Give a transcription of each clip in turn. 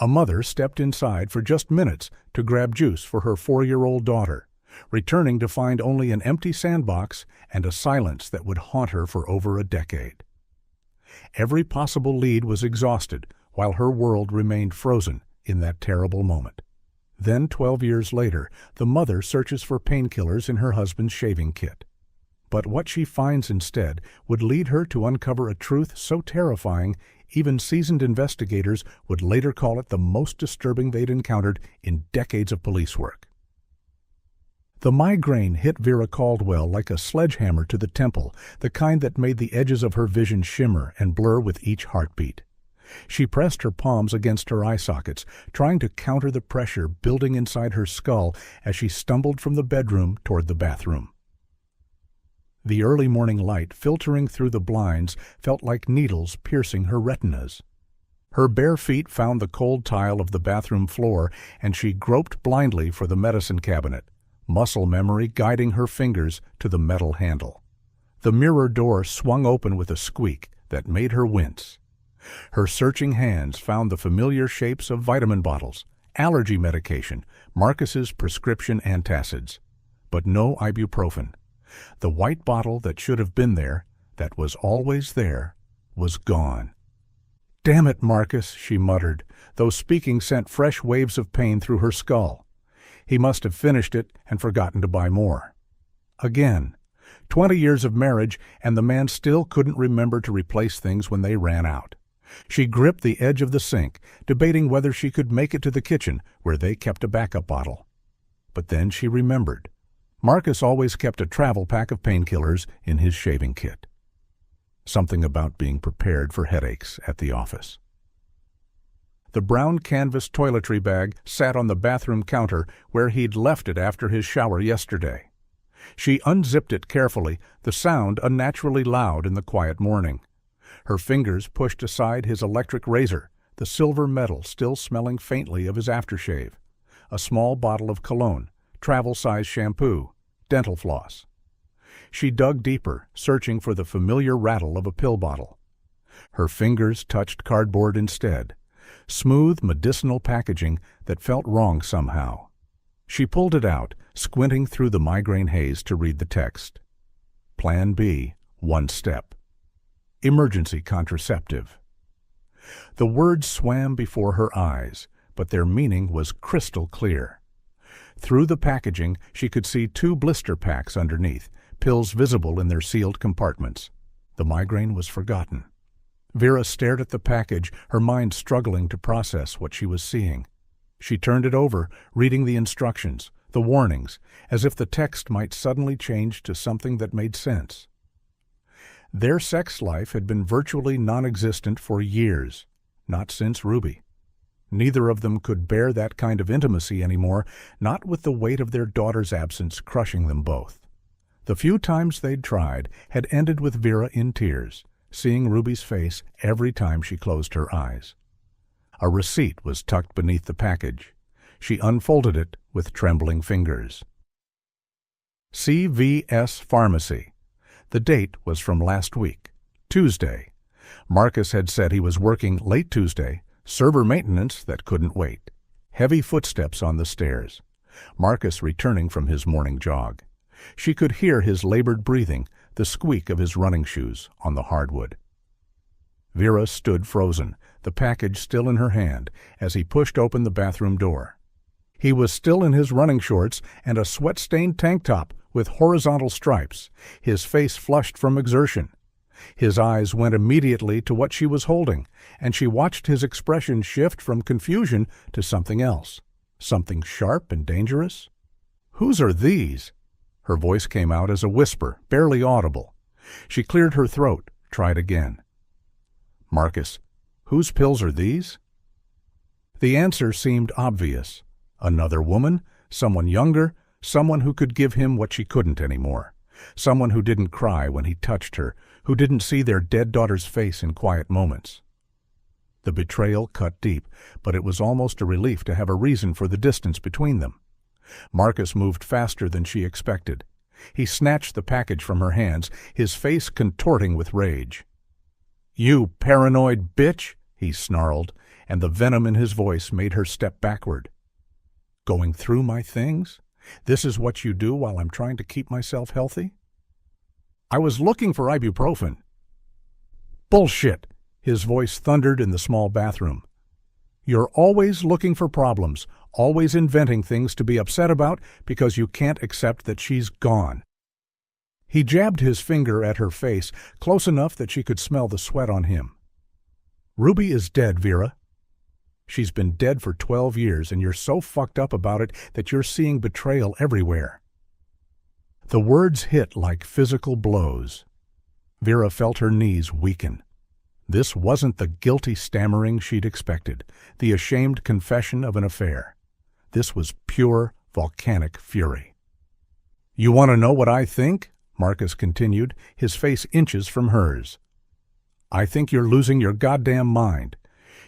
A mother stepped inside for just minutes to grab juice for her 4-year-old daughter, returning to find only an empty sandbox and a silence that would haunt her for over a decade. Every possible lead was exhausted while her world remained frozen in that terrible moment. Then, 12 years later, the mother searches for painkillers in her husband's shaving kit. But what she finds instead would lead her to uncover a truth so terrifying, even seasoned investigators would later call it the most disturbing they'd encountered in decades of police work. The migraine hit Vera Caldwell like a sledgehammer to the temple, the kind that made the edges of her vision shimmer and blur with each heartbeat. She pressed her palms against her eye sockets, trying to counter the pressure building inside her skull as she stumbled from the bedroom toward the bathroom. The early morning light filtering through the blinds felt like needles piercing her retinas. Her bare feet found the cold tile of the bathroom floor, and she groped blindly for the medicine cabinet, muscle memory guiding her fingers to the metal handle. The mirror door swung open with a squeak that made her wince. Her searching hands found the familiar shapes of vitamin bottles, allergy medication, Marcus's prescription antacids, but no ibuprofen. The white bottle that should have been there, that was always there, was gone. "Damn it, Marcus," she muttered, though speaking sent fresh waves of pain through her skull. He must have finished it and forgotten to buy more. Again, 20 years of marriage, and the man still couldn't remember to replace things when they ran out. She gripped the edge of the sink, debating whether she could make it to the kitchen, where they kept a backup bottle. But then she remembered. Marcus always kept a travel pack of painkillers in his shaving kit. Something about being prepared for headaches at the office. The brown canvas toiletry bag sat on the bathroom counter where he'd left it after his shower yesterday. She unzipped it carefully, the sound unnaturally loud in the quiet morning. Her fingers pushed aside his electric razor, the silver metal still smelling faintly of his aftershave, a small bottle of cologne, travel-size shampoo, dental floss. She dug deeper, searching for the familiar rattle of a pill bottle. Her fingers touched cardboard instead, smooth medicinal packaging that felt wrong somehow. She pulled it out, squinting through the migraine haze to read the text. Plan B, 1 step. Emergency contraceptive. The words swam before her eyes, but their meaning was crystal clear. Through the packaging, she could see 2 blister packs underneath, pills visible in their sealed compartments. The migraine was forgotten. Vera stared at the package, her mind struggling to process what she was seeing. She turned it over, reading the instructions, the warnings, as if the text might suddenly change to something that made sense. Their sex life had been virtually non-existent for years, not since Ruby. Neither of them could bear that kind of intimacy anymore, not with the weight of their daughter's absence crushing them both. The few times they'd tried had ended with Vera in tears, seeing Ruby's face every time she closed her eyes. A receipt was tucked beneath the package. She unfolded it with trembling fingers. CVS Pharmacy. The date was from last week, Tuesday. Marcus had said he was working late Tuesday, server maintenance that couldn't wait. Heavy footsteps on the stairs. Marcus returning from his morning jog. She could hear his labored breathing, the squeak of his running shoes on the hardwood. Vera stood frozen, the package still in her hand, as he pushed open the bathroom door. He was still in his running shorts and a sweat-stained tank top with horizontal stripes, his face flushed from exertion. His eyes went immediately to what she was holding, and she watched his expression shift from confusion to something else, something sharp and dangerous. "Whose are these?" Her voice came out as a whisper, barely audible. She cleared her throat, tried again. "Marcus, whose pills are these?" The answer seemed obvious. Another woman, someone younger, someone who could give him what she couldn't anymore. Someone who didn't cry when he touched her, who didn't see their dead daughter's face in quiet moments. The betrayal cut deep, but it was almost a relief to have a reason for the distance between them. Marcus moved faster than she expected. He snatched the package from her hands, his face contorting with rage. "You paranoid bitch!" he snarled, and the venom in his voice made her step backward. "Going through my things? This is what you do while I'm trying to keep myself healthy?" "I was looking for ibuprofen." "Bullshit!" His voice thundered in the small bathroom. "You're always looking for problems, always inventing things to be upset about because you can't accept that she's gone." He jabbed his finger at her face, close enough that she could smell the sweat on him. "Ruby is dead, Vera. She's been dead for 12 years, and you're so fucked up about it that you're seeing betrayal everywhere." The words hit like physical blows. Vera felt her knees weaken. This wasn't the guilty stammering she'd expected, the ashamed confession of an affair. This was pure, volcanic fury. "You want to know what I think?" Marcus continued, his face inches from hers. "I think you're losing your goddamn mind.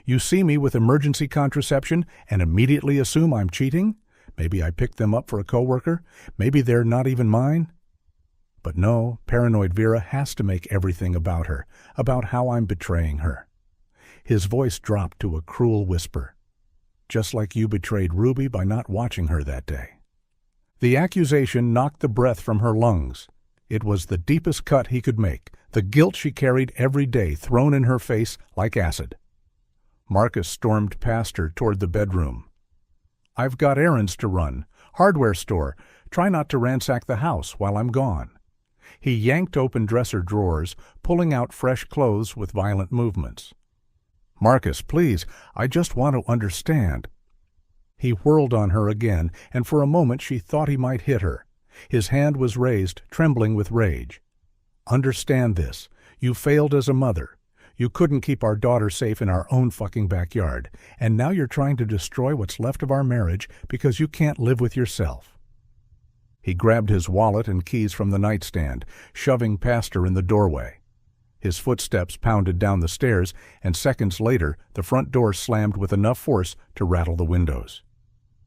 You see me with emergency contraception and immediately assume I'm cheating? Maybe I picked them up for a coworker? Maybe they're not even mine? But no, paranoid Vera has to make everything about her, about how I'm betraying her." His voice dropped to a cruel whisper. "Just like you betrayed Ruby by not watching her that day." The accusation knocked the breath from her lungs. It was the deepest cut he could make, the guilt she carried every day thrown in her face like acid. Marcus stormed past her toward the bedroom. "I've got errands to run. Hardware store. Try not to ransack the house while I'm gone." He yanked open dresser drawers, pulling out fresh clothes with violent movements. "Marcus, please, I just want to understand." He whirled on her again, and for a moment she thought he might hit her. His hand was raised, trembling with rage. "Understand this. You failed as a mother. You couldn't keep our daughter safe in our own fucking backyard, and now you're trying to destroy what's left of our marriage because you can't live with yourself." He grabbed his wallet and keys from the nightstand, shoving past her in the doorway. His footsteps pounded down the stairs, and seconds later the front door slammed with enough force to rattle the windows.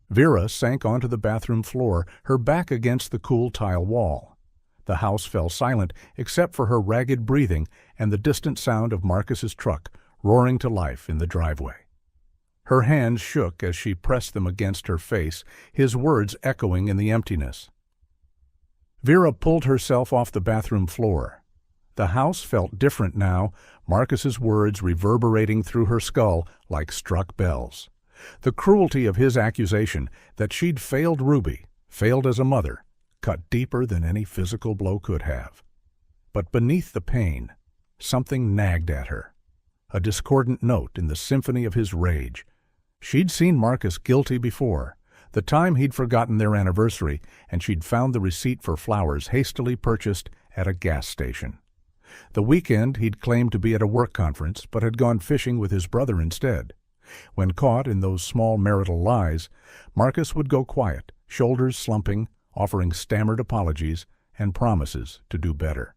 Vera sank onto the bathroom floor, her back against the cool tile wall. The house fell silent except for her ragged breathing and the distant sound of Marcus's truck roaring to life in the driveway. Her hands shook as she pressed them against her face, his words echoing in the emptiness. Vera pulled herself off the bathroom floor. The house felt different now, Marcus's words reverberating through her skull like struck bells. The cruelty of his accusation that she'd failed Ruby, failed as a mother, cut deeper than any physical blow could have. But beneath the pain, something nagged at her, a discordant note in the symphony of his rage. She'd seen Marcus guilty before, the time he'd forgotten their anniversary, and she'd found the receipt for flowers hastily purchased at a gas station. The weekend he'd claimed to be at a work conference, but had gone fishing with his brother instead. When caught in those small marital lies, Marcus would go quiet, shoulders slumping, offering stammered apologies and promises to do better.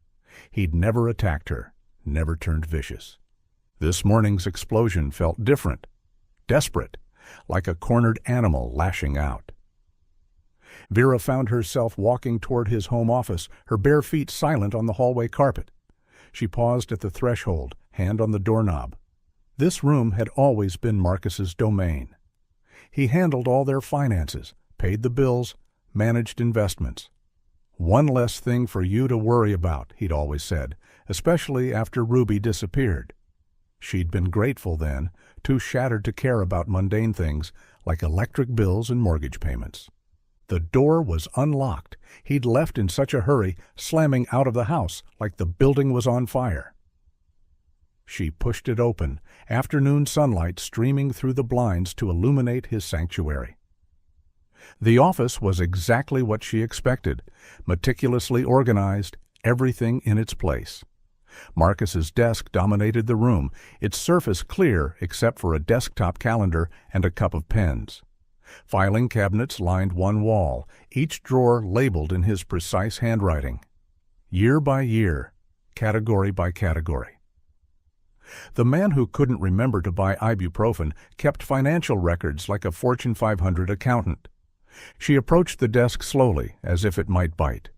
He'd never attacked her, never turned vicious. This morning's explosion felt different, desperate, like a cornered animal lashing out. Vera found herself walking toward his home office, her bare feet silent on the hallway carpet. She paused at the threshold, hand on the doorknob. This room had always been Marcus's domain. He handled all their finances, paid the bills, managed investments. "One less thing for you to worry about," he'd always said, especially after Ruby disappeared. She'd been grateful then, too shattered to care about mundane things like electric bills and mortgage payments. The door was unlocked. He'd left in such a hurry, slamming out of the house like the building was on fire. She pushed it open, afternoon sunlight streaming through the blinds to illuminate his sanctuary. The office was exactly what she expected, meticulously organized, everything in its place. Marcus's desk dominated the room, its surface clear except for a desktop calendar and a cup of pens. Filing cabinets lined one wall, each drawer labeled in his precise handwriting. Year by year, category by category. The man who couldn't remember to buy ibuprofen kept financial records like a Fortune 500 accountant. She approached the desk slowly, as if it might bite.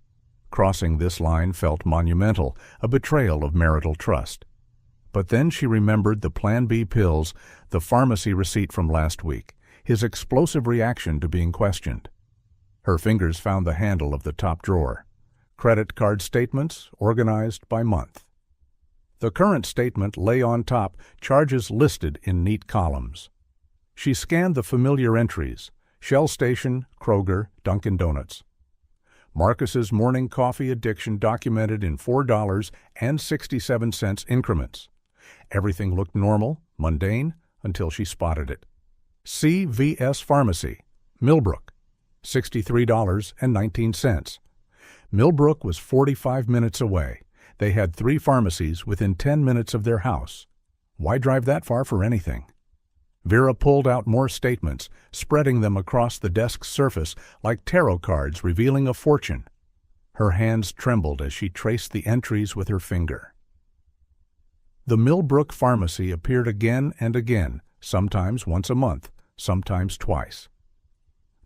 Crossing this line felt monumental, a betrayal of marital trust. But then she remembered the Plan B pills, the pharmacy receipt from last week, his explosive reaction to being questioned. Her fingers found the handle of the top drawer. Credit card statements organized by month. The current statement lay on top, charges listed in neat columns. She scanned the familiar entries: Shell Station, Kroger, Dunkin' Donuts. Marcus's morning coffee addiction documented in $4.67 increments. Everything looked normal, mundane, until she spotted it. CVS Pharmacy, Millbrook, $63.19. Millbrook was 45 minutes away. They had 3 pharmacies within 10 minutes of their house. Why drive that far for anything? Vera pulled out more statements, spreading them across the desk's surface like tarot cards revealing a fortune. Her hands trembled as she traced the entries with her finger. The Millbrook Pharmacy appeared again and again, sometimes once a month, sometimes twice.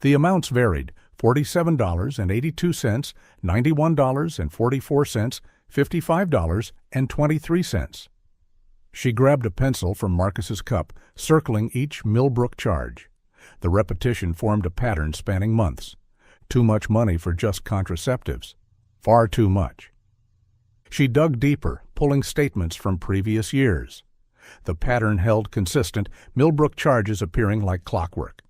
The amounts varied: $47.82, $91.44, $55.23. She grabbed a pencil from Marcus's cup, circling each Millbrook charge. The repetition formed a pattern spanning months. Too much money for just contraceptives. Far too much. She dug deeper, pulling statements from previous years. The pattern held consistent, Millbrook charges appearing like clockwork.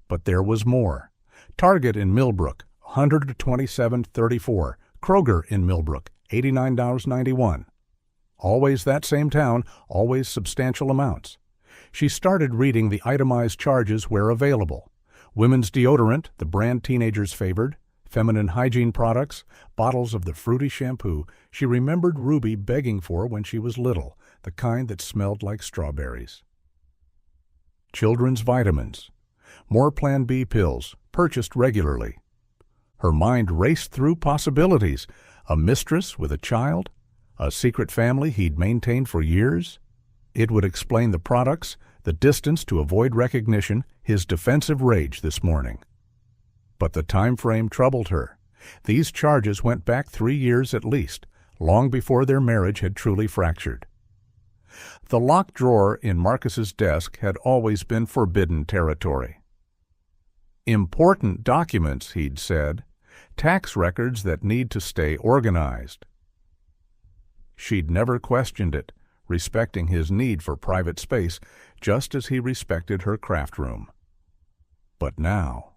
But there was more. Target in Millbrook, $127.34. Kroger in Millbrook, $89.91. Always that same town, always substantial amounts. She started reading the itemized charges where available. Women's deodorant, the brand teenagers favored, feminine hygiene products, bottles of the fruity shampoo she remembered Ruby begging for when she was little, the kind that smelled like strawberries. Children's vitamins. More Plan B pills, purchased regularly. Her mind raced through possibilities. A mistress with a child? A secret family he'd maintained for years? It would explain the products, the distance to avoid recognition, his defensive rage this morning. But the time frame troubled her. These charges went back 3 years at least, long before their marriage had truly fractured. The locked drawer in Marcus's desk had always been forbidden territory. Important documents, he'd said. Tax records that need to stay organized. She'd never questioned it, respecting his need for private space, just as he respected her craft room. But now...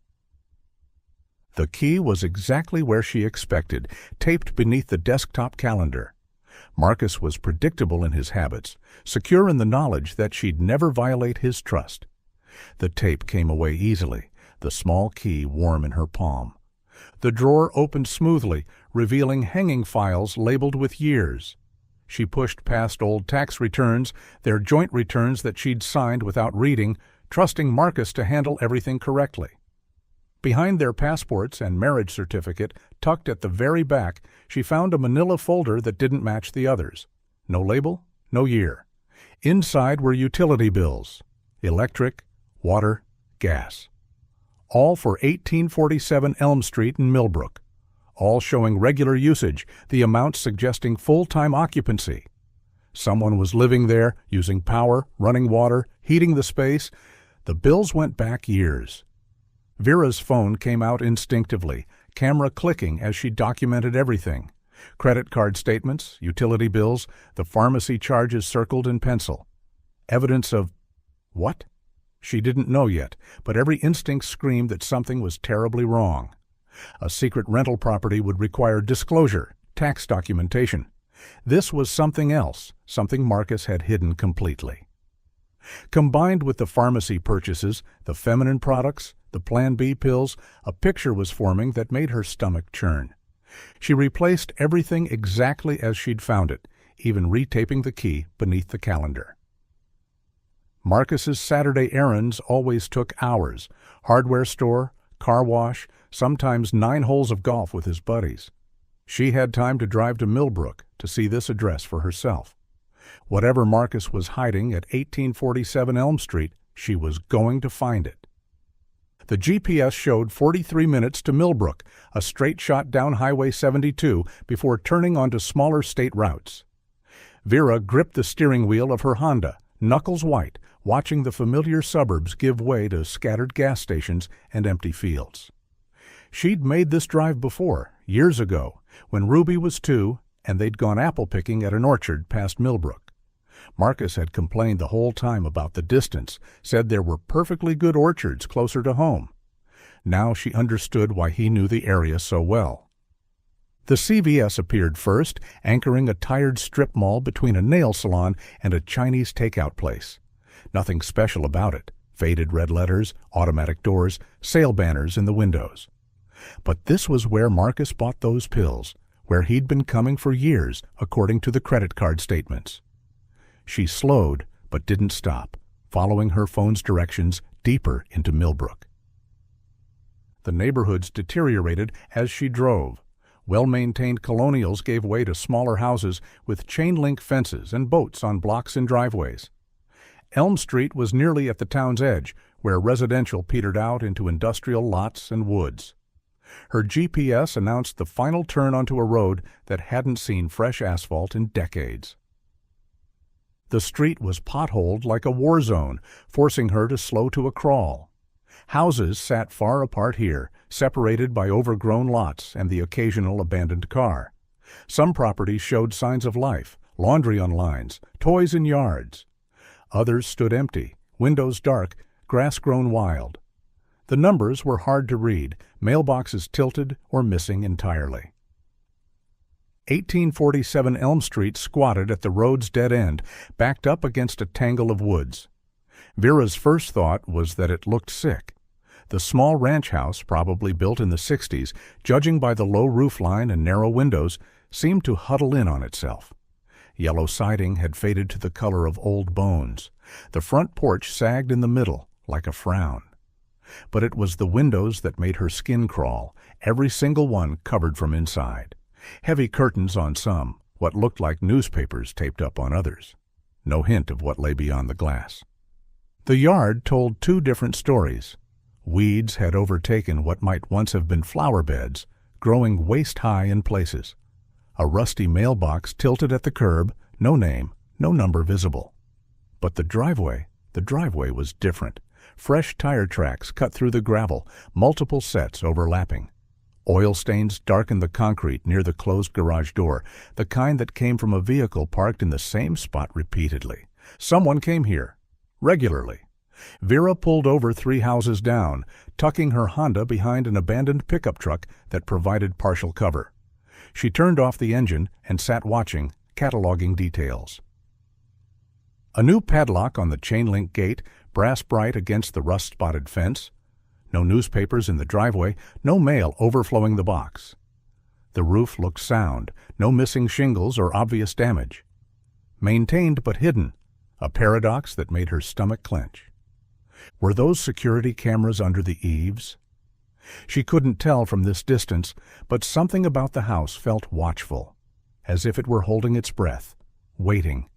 The key was exactly where she expected, taped beneath the desktop calendar. Marcus was predictable in his habits, secure in the knowledge that she'd never violate his trust. The tape came away easily, the small key warm in her palm. The drawer opened smoothly, revealing hanging files labeled with years. She pushed past old tax returns, their joint returns that she'd signed without reading, trusting Marcus to handle everything correctly. Behind their passports and marriage certificate, tucked at the very back, she found a manila folder that didn't match the others. No label, no year. Inside were utility bills: electric, water, gas. All for 1847 Elm Street in Millbrook. All showing regular usage, the amounts suggesting full-time occupancy. Someone was living there, using power, running water, heating the space. The bills went back years. Vera's phone came out instinctively, camera clicking as she documented everything. Credit card statements, utility bills, the pharmacy charges circled in pencil. Evidence of... what? She didn't know yet, but every instinct screamed that something was terribly wrong. A secret rental property would require disclosure, tax documentation. This was something else, something Marcus had hidden completely. Combined with the pharmacy purchases, the feminine products, the Plan B pills, a picture was forming that made her stomach churn. She replaced everything exactly as she'd found it, even retaping the key beneath the calendar. Marcus's Saturday errands always took hours. Hardware store, car wash, sometimes 9 holes of golf with his buddies. She had time to drive to Millbrook to see this address for herself. Whatever Marcus was hiding at 1847 Elm Street, she was going to find it. The GPS showed 43 minutes to Millbrook, a straight shot down Highway 72 before turning onto smaller state routes. Vera gripped the steering wheel of her Honda, knuckles white, watching the familiar suburbs give way to scattered gas stations and empty fields. She'd made this drive before, years ago, when Ruby was 2 and they'd gone apple picking at an orchard past Millbrook. Marcus had complained the whole time about the distance, said there were perfectly good orchards closer to home. Now she understood why he knew the area so well. The CVS appeared first, anchoring a tired strip mall between a nail salon and a Chinese takeout place. Nothing special about it. Faded red letters, automatic doors, sale banners in the windows. But this was where Marcus bought those pills, where he'd been coming for years, according to the credit card statements. She slowed, but didn't stop, following her phone's directions deeper into Millbrook. The neighborhoods deteriorated as she drove. Well-maintained colonials gave way to smaller houses with chain-link fences and boats on blocks and driveways. Elm Street was nearly at the town's edge, where residential petered out into industrial lots and woods. Her GPS announced the final turn onto a road that hadn't seen fresh asphalt in decades. The street was potholed like a war zone, forcing her to slow to a crawl. Houses sat far apart here, separated by overgrown lots and the occasional abandoned car. Some properties showed signs of life, laundry on lines, toys in yards. Others stood empty, windows dark, grass grown wild. The numbers were hard to read, mailboxes tilted or missing entirely. 1847 Elm Street squatted at the road's dead end, backed up against a tangle of woods. Vera's first thought was that it looked sick. The small ranch house, probably built in the 60s, judging by the low roofline and narrow windows, seemed to huddle in on itself. Yellow siding had faded to the color of old bones. The front porch sagged in the middle, like a frown. But it was the windows that made her skin crawl, every single one covered from inside. Heavy curtains on some, what looked like newspapers taped up on others. No hint of what lay beyond the glass. The yard told 2 different stories. Weeds had overtaken what might once have been flower beds, growing waist-high in places. A rusty mailbox tilted at the curb, no name, no number visible. But the driveway was different. Fresh tire tracks cut through the gravel, multiple sets overlapping. Oil stains darkened the concrete near the closed garage door, the kind that came from a vehicle parked in the same spot repeatedly. Someone came here, regularly. Vera pulled over 3 houses down, tucking her Honda behind an abandoned pickup truck that provided partial cover. She turned off the engine and sat watching, cataloging details. A new padlock on the chain-link gate, brass bright against the rust-spotted fence. No newspapers in the driveway, no mail overflowing the box. The roof looked sound, no missing shingles or obvious damage. Maintained but hidden, a paradox that made her stomach clench. Were those security cameras under the eaves? She couldn't tell from this distance, but something about the house felt watchful, as if it were holding its breath, waiting.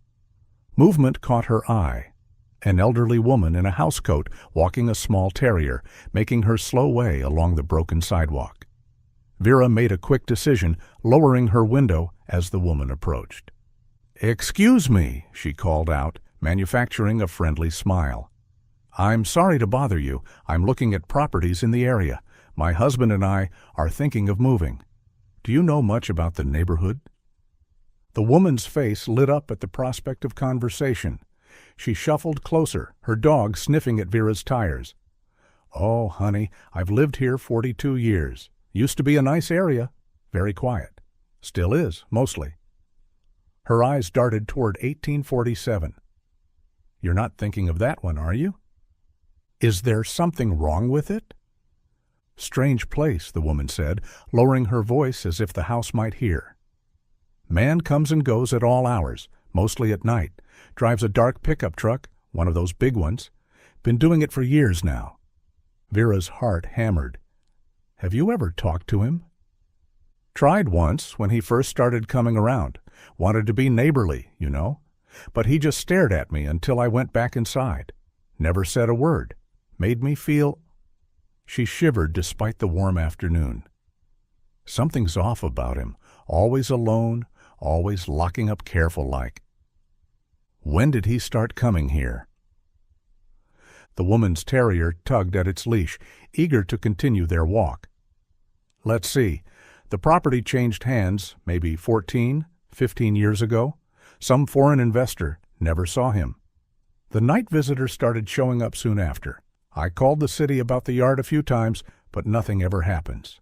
Movement caught her eye. An elderly woman in a housecoat walking a small terrier, making her slow way along the broken sidewalk. Vera made a quick decision, lowering her window as the woman approached. "Excuse me," she called out, manufacturing a friendly smile. "I'm sorry to bother you. I'm looking at properties in the area. My husband and I are thinking of moving. Do you know much about the neighborhood?" The woman's face lit up at the prospect of conversation. She shuffled closer, her dog sniffing at Vera's tires. "Oh, honey, I've lived here 42 years. Used to be a nice area. Very quiet. Still is, mostly." Her eyes darted toward 1847. "You're not thinking of that one, are you? Is there something wrong with it?" "Strange place," the woman said, lowering her voice as if the house might hear. "Man comes and goes at all hours, mostly at night. Drives a dark pickup truck, one of those big ones. Been doing it for years now." Vera's heart hammered. "Have you ever talked to him?" "Tried once when he first started coming around. Wanted to be neighborly, you know. But he just stared at me until I went back inside. Never said a word. Made me feel—" She shivered despite the warm afternoon. Something's off about him. Always alone, always locking up careful like. When did he start coming here? The woman's terrier tugged at its leash, eager to continue their walk. Let's see. The property changed hands maybe 14, 15 years ago. Some foreign investor. Never saw him. The night visitor started showing up soon after. I called the city about the yard a few times, but nothing ever happens.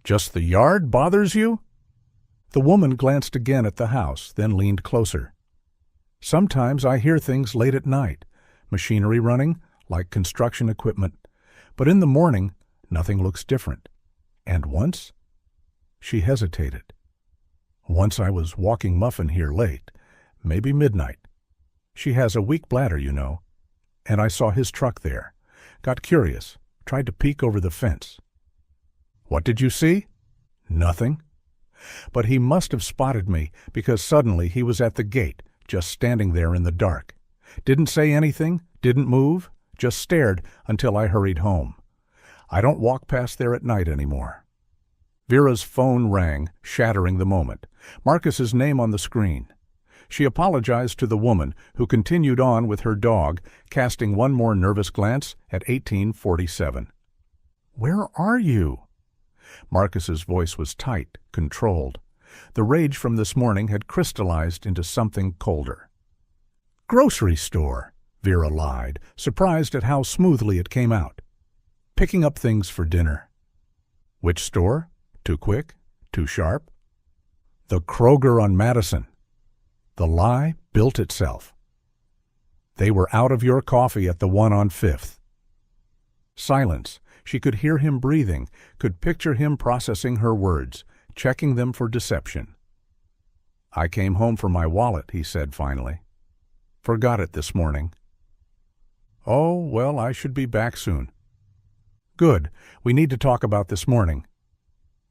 Just the yard bothers you? The woman glanced again at the house, then leaned closer. Sometimes I hear things late at night, machinery running, like construction equipment, but in the morning, nothing looks different. And once? She hesitated. Once I was walking Muffin here late, maybe midnight. She has a weak bladder, you know, and I saw his truck there. Got curious, tried to peek over the fence. What did you see? Nothing. But he must have spotted me, because suddenly he was at the gate, just standing there in the dark. Didn't say anything, didn't move, just stared until I hurried home. I don't walk past there at night anymore. Vera's phone rang, shattering the moment. Marcus's name on the screen. She apologized to the woman, who continued on with her dog, casting one more nervous glance at 1847. "Where are you?" Marcus's voice was tight, controlled. The rage from this morning had crystallized into something colder. "Grocery store," Vera lied, surprised at how smoothly it came out. "Picking up things for dinner." "Which store? Too quick? Too sharp?" "The Kroger on Madison." The lie built itself. "They were out of your coffee at the one on Fifth." Silence. She could hear him breathing, could picture him processing her words, checking them for deception. "I came home for my wallet," he said finally. "Forgot it this morning." "Oh, well, I should be back soon." "Good. We need to talk about this morning."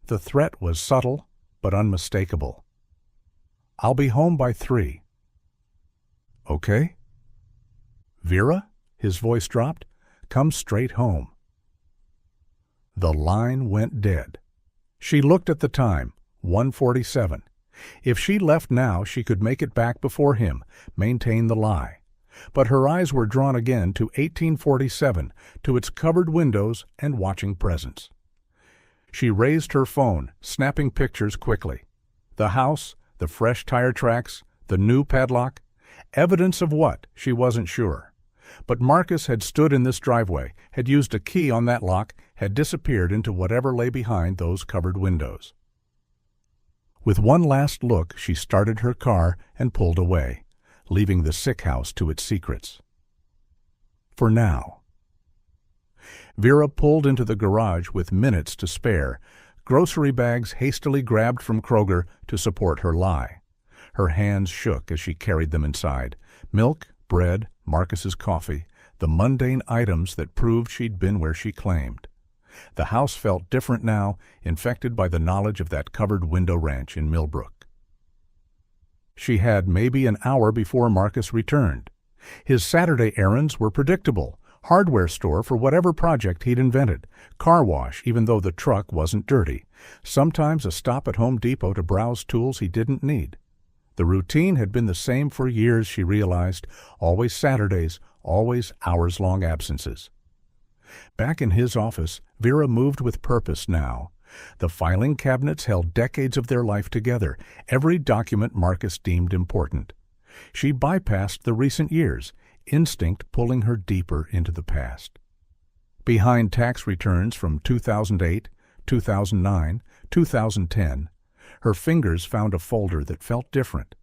The threat was subtle, but unmistakable. "I'll be home by 3. "Okay." "Vera?" His voice dropped. "Come straight home." The line went dead. She looked at the time, 1:47. If she left now, she could make it back before him, maintain the lie. But her eyes were drawn again to 1847, to its covered windows and watching presence. She raised her phone, snapping pictures quickly. The house, the fresh tire tracks, the new padlock. Evidence of what, she wasn't sure. But Marcus had stood in this driveway, had used a key on that lock, had disappeared into whatever lay behind those covered windows. With one last look, she started her car and pulled away, leaving the sick house to its secrets. For now. Vera pulled into the garage with minutes to spare, grocery bags hastily grabbed from Kroger to support her lie. Her hands shook as she carried them inside. Milk, bread, Marcus's coffee, the mundane items that proved she'd been where she claimed. The house felt different now, infected by the knowledge of that covered window ranch in Millbrook. She had maybe an hour before Marcus returned. His Saturday errands were predictable. Hardware store for whatever project he'd invented. Car wash, even though the truck wasn't dirty. Sometimes a stop at Home Depot to browse tools he didn't need. The routine had been the same for years, she realized. Always Saturdays, always hours-long absences. Back in his office, Vera moved with purpose now. The filing cabinets held decades of their life together, every document Marcus deemed important. She bypassed the recent years, instinct pulling her deeper into the past. Behind tax returns from 2008, 2009, 2010, her fingers found a folder that felt different.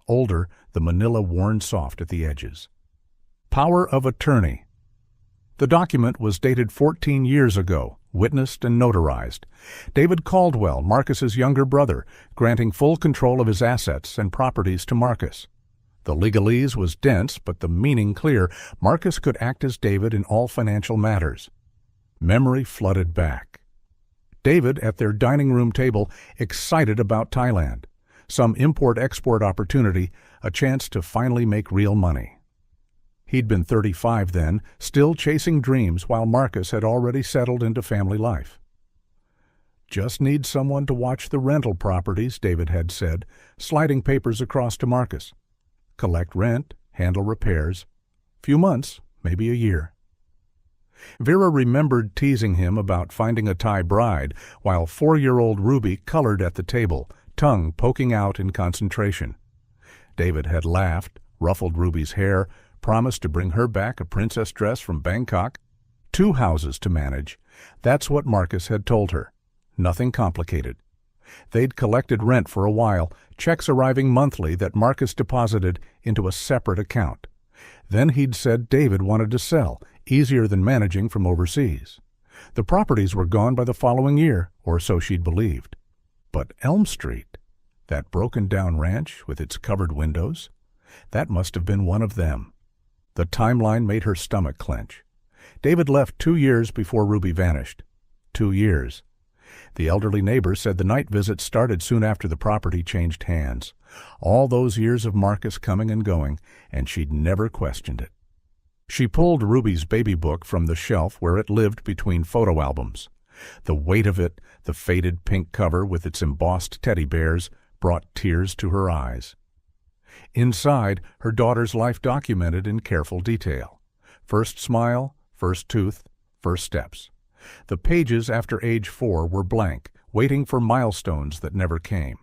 Older, the manila worn soft at the edges. Power of attorney. The document was dated 14 years ago, witnessed and notarized. David Caldwell, Marcus's younger brother, granting full control of his assets and properties to Marcus. The legalese was dense, but the meaning clear. Marcus could act as David in all financial matters. Memory flooded back. David at their dining room table, excited about Thailand. Some import-export opportunity, a chance to finally make real money. He'd been 35 then, still chasing dreams while Marcus had already settled into family life. "Just need someone to watch the rental properties," David had said, sliding papers across to Marcus. collect rent, handle repairs. Few months, maybe a year. Vera remembered teasing him about finding a Thai bride while 4-year-old Ruby colored at the table, tongue poking out in concentration. David had laughed, ruffled Ruby's hair, promised to bring her back a princess dress from Bangkok. 2 houses to manage. That's what Marcus had told her. Nothing complicated. They'd collected rent for a while, checks arriving monthly that Marcus deposited into a separate account. Then he'd said David wanted to sell, easier than managing from overseas. The properties were gone by the following year, or so she'd believed. But Elm Street, that broken-down ranch with its covered windows, that must have been one of them. The timeline made her stomach clench. David left 2 years before Ruby vanished. 2 years. The elderly neighbor said the night visits started soon after the property changed hands. All those years of Marcus coming and going, and she'd never questioned it. She pulled Ruby's baby book from the shelf where it lived between photo albums. The weight of it, the faded pink cover with its embossed teddy bears, brought tears to her eyes. Inside, her daughter's life documented in careful detail. First smile, first tooth, first steps. The pages after age 4 were blank, waiting for milestones that never came.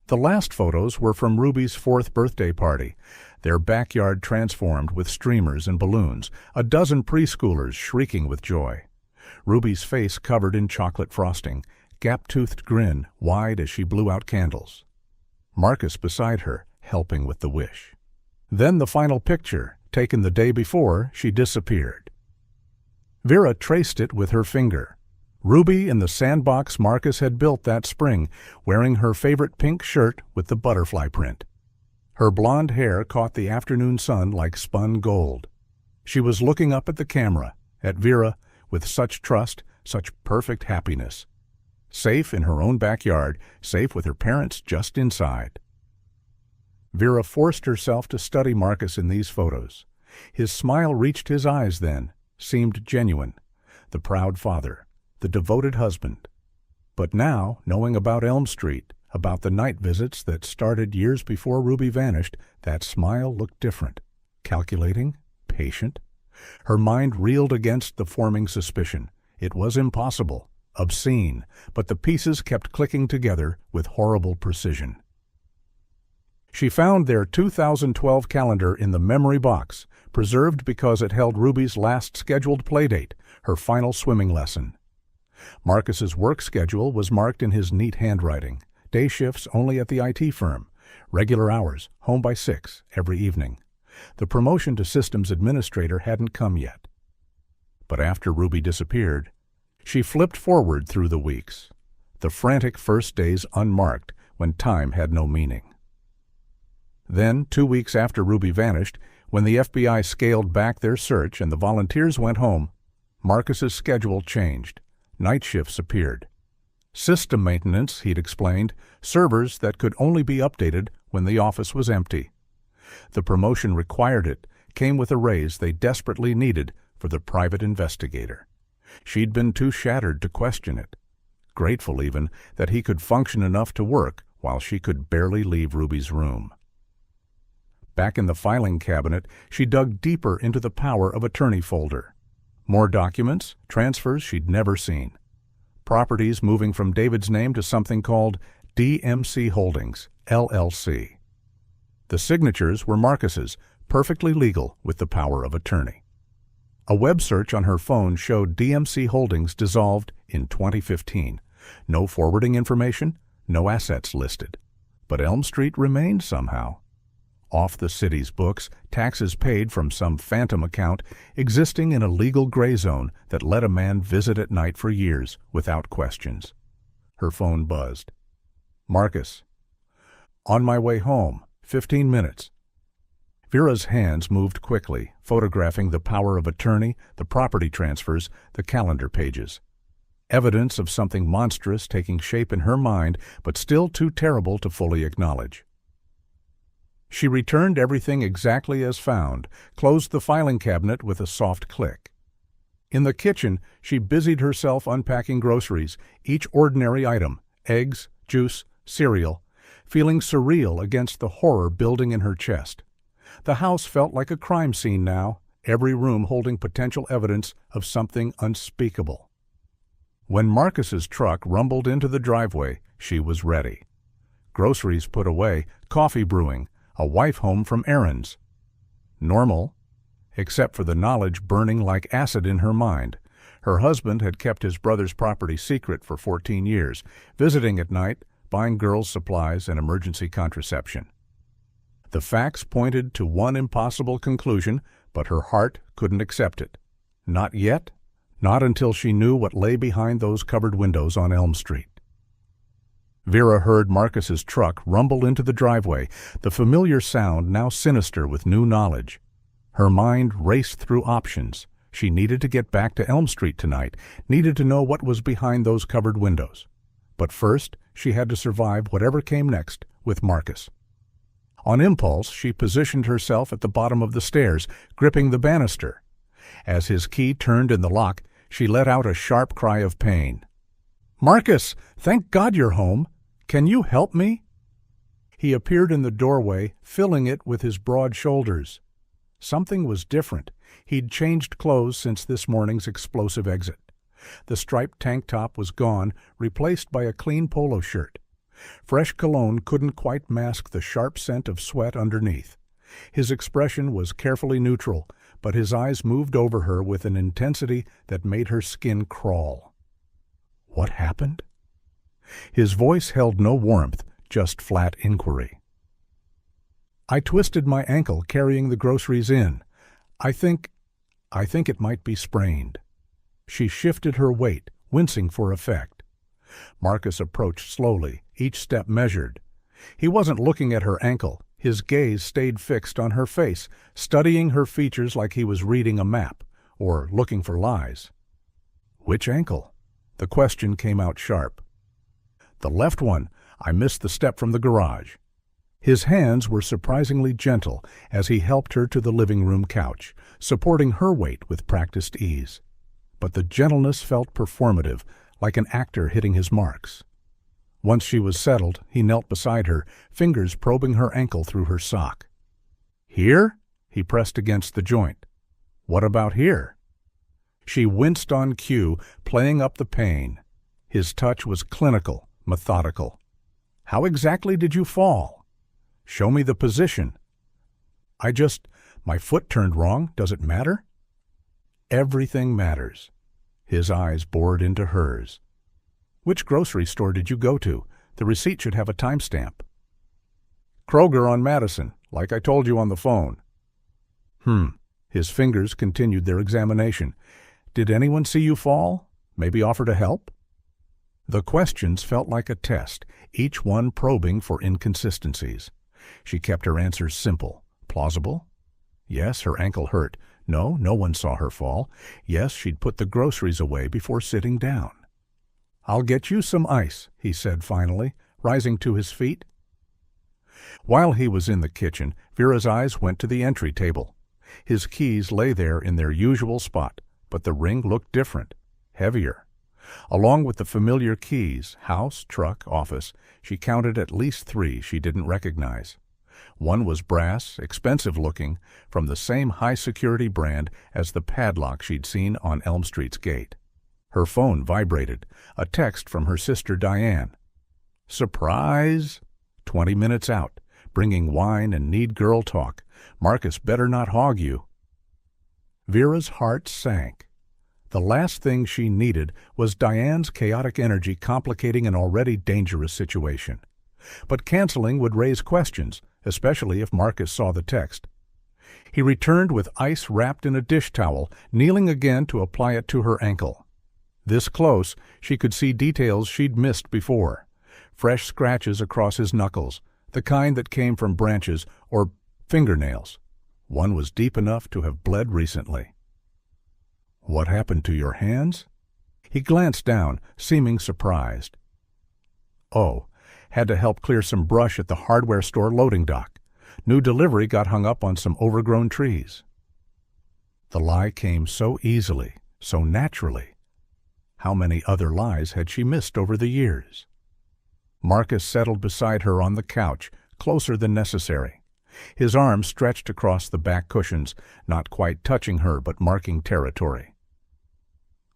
The last photos were from Ruby's 4th birthday party, their backyard transformed with streamers and balloons, a dozen preschoolers shrieking with joy. Ruby's face covered in chocolate frosting, gap-toothed grin wide as she blew out candles. Marcus beside her, helping with the wish. Then the final picture, taken the day before she disappeared. Vera traced it with her finger. Ruby in the sandbox Marcus had built that spring, wearing her favorite pink shirt with the butterfly print. Her blonde hair caught the afternoon sun like spun gold. She was looking up at the camera, at Vera, with such trust, such perfect happiness. Safe in her own backyard, safe with her parents just inside. Vera forced herself to study Marcus in these photos. His smile reached his eyes then, seemed genuine. The proud father, the devoted husband. But now, knowing about Elm Street, about the night visits that started years before Ruby vanished, that smile looked different. Calculating, patient. Her mind reeled against the forming suspicion. It was impossible, obscene, but the pieces kept clicking together with horrible precision. She found their 2012 calendar in the memory box, preserved because it held Ruby's last scheduled playdate, her final swimming lesson. Marcus's work schedule was marked in his neat handwriting. Day shifts only at the IT firm. Regular hours, home by 6 every evening. The promotion to systems administrator hadn't come yet. But after Ruby disappeared, she flipped forward through the weeks. The frantic first days unmarked, when time had no meaning. Then, 2 weeks after Ruby vanished, when the FBI scaled back their search and the volunteers went home, Marcus's schedule changed. Night shifts appeared. System maintenance, he'd explained, servers that could only be updated when the office was empty. The promotion required it, came with a raise they desperately needed for the private investigator. She'd been too shattered to question it. Grateful even that he could function enough to work while she could barely leave Ruby's room. Back in the filing cabinet, she dug deeper into the power of attorney folder. More documents, transfers she'd never seen. Properties moving from David's name to something called DMC Holdings, LLC. The signatures were Marcus's, perfectly legal with the power of attorney. A web search on her phone showed DMC Holdings dissolved in 2015. No forwarding information, no assets listed. But Elm Street remained somehow. Off the city's books, taxes paid from some phantom account, existing in a legal gray zone that let a man visit at night for years without questions. Her phone buzzed. Marcus. On my way home, 15 minutes. Vera's hands moved quickly, photographing the power of attorney, the property transfers, the calendar pages. Evidence of something monstrous taking shape in her mind, but still too terrible to fully acknowledge. She returned everything exactly as found, closed the filing cabinet with a soft click. In the kitchen, she busied herself unpacking groceries, each ordinary item, eggs, juice, cereal, feeling surreal against the horror building in her chest. The house felt like a crime scene now, every room holding potential evidence of something unspeakable. When Marcus's truck rumbled into the driveway, she was ready. Groceries put away, coffee brewing, a wife home from errands. Normal, except for the knowledge burning like acid in her mind. Her husband had kept his brother's property secret for 14 years, visiting at night, buying girls' supplies and emergency contraception. The facts pointed to one impossible conclusion, but her heart couldn't accept it. Not yet, not until she knew what lay behind those covered windows on Elm Street. Vera heard Marcus's truck rumble into the driveway, the familiar sound now sinister with new knowledge. Her mind raced through options. She needed to get back to Elm Street tonight, needed to know what was behind those covered windows. But first, she had to survive whatever came next with Marcus. On impulse, she positioned herself at the bottom of the stairs, gripping the banister. As his key turned in the lock, she let out a sharp cry of pain. "Marcus, thank God you're home. Can you help me?" He appeared in the doorway, filling it with his broad shoulders. Something was different. He'd changed clothes since this morning's explosive exit. The striped tank top was gone, replaced by a clean polo shirt. Fresh cologne couldn't quite mask the sharp scent of sweat underneath. His expression was carefully neutral, but his eyes moved over her with an intensity that made her skin crawl. What happened? His voice held no warmth, just flat inquiry. "I twisted my ankle carrying the groceries in. I think it might be sprained." She shifted her weight, wincing for effect. Marcus approached slowly, each step measured. He wasn't looking at her ankle. His gaze stayed fixed on her face, studying her features like he was reading a map, or looking for lies. "Which ankle?" The question came out sharp. "The left one. I missed the step from the garage." His hands were surprisingly gentle as he helped her to the living room couch, supporting her weight with practiced ease. But the gentleness felt performative, like an actor hitting his marks. Once she was settled, he knelt beside her, fingers probing her ankle through her sock. "Here?" He pressed against the joint. "What about here?" She winced on cue, playing up the pain. His touch was clinical, methodical. "How exactly did you fall?" "Show me the position." My foot turned wrong. Does it matter?" "Everything matters." His eyes bored into hers. "Which grocery store did you go to? The receipt should have a timestamp." "Kroger on Madison, like I told you on the phone." His fingers continued their examination. "Did anyone see you fall? Maybe offer to help?" The questions felt like a test, each one probing for inconsistencies. She kept her answers simple. Plausible? Yes, her ankle hurt. No, no one saw her fall. Yes, she'd put the groceries away before sitting down. "I'll get you some ice," he said finally, rising to his feet. While he was in the kitchen, Vera's eyes went to the entry table. His keys lay there in their usual spot, but the ring looked different, heavier. Along with the familiar keys, house, truck, office, she counted at least 3 she didn't recognize. One was brass, expensive-looking, from the same high-security brand as the padlock she'd seen on Elm Street's gate. Her phone vibrated, a text from her sister Diane. "Surprise! 20 minutes out, bringing wine and need girl talk. Marcus better not hog you." Vera's heart sank. The last thing she needed was Diane's chaotic energy complicating an already dangerous situation. But canceling would raise questions, especially if Marcus saw the text. He returned with ice wrapped in a dish towel, kneeling again to apply it to her ankle. This close, she could see details she'd missed before. Fresh scratches across his knuckles, the kind that came from branches or fingernails. One was deep enough to have bled recently. "What happened to your hands?" He glanced down, seeming surprised. "Oh, had to help clear some brush at the hardware store loading dock. New delivery got hung up on some overgrown trees." The lie came so easily, so naturally. How many other lies had she missed over the years? Marcus settled beside her on the couch, closer than necessary. His arm stretched across the back cushions, not quite touching her but marking territory.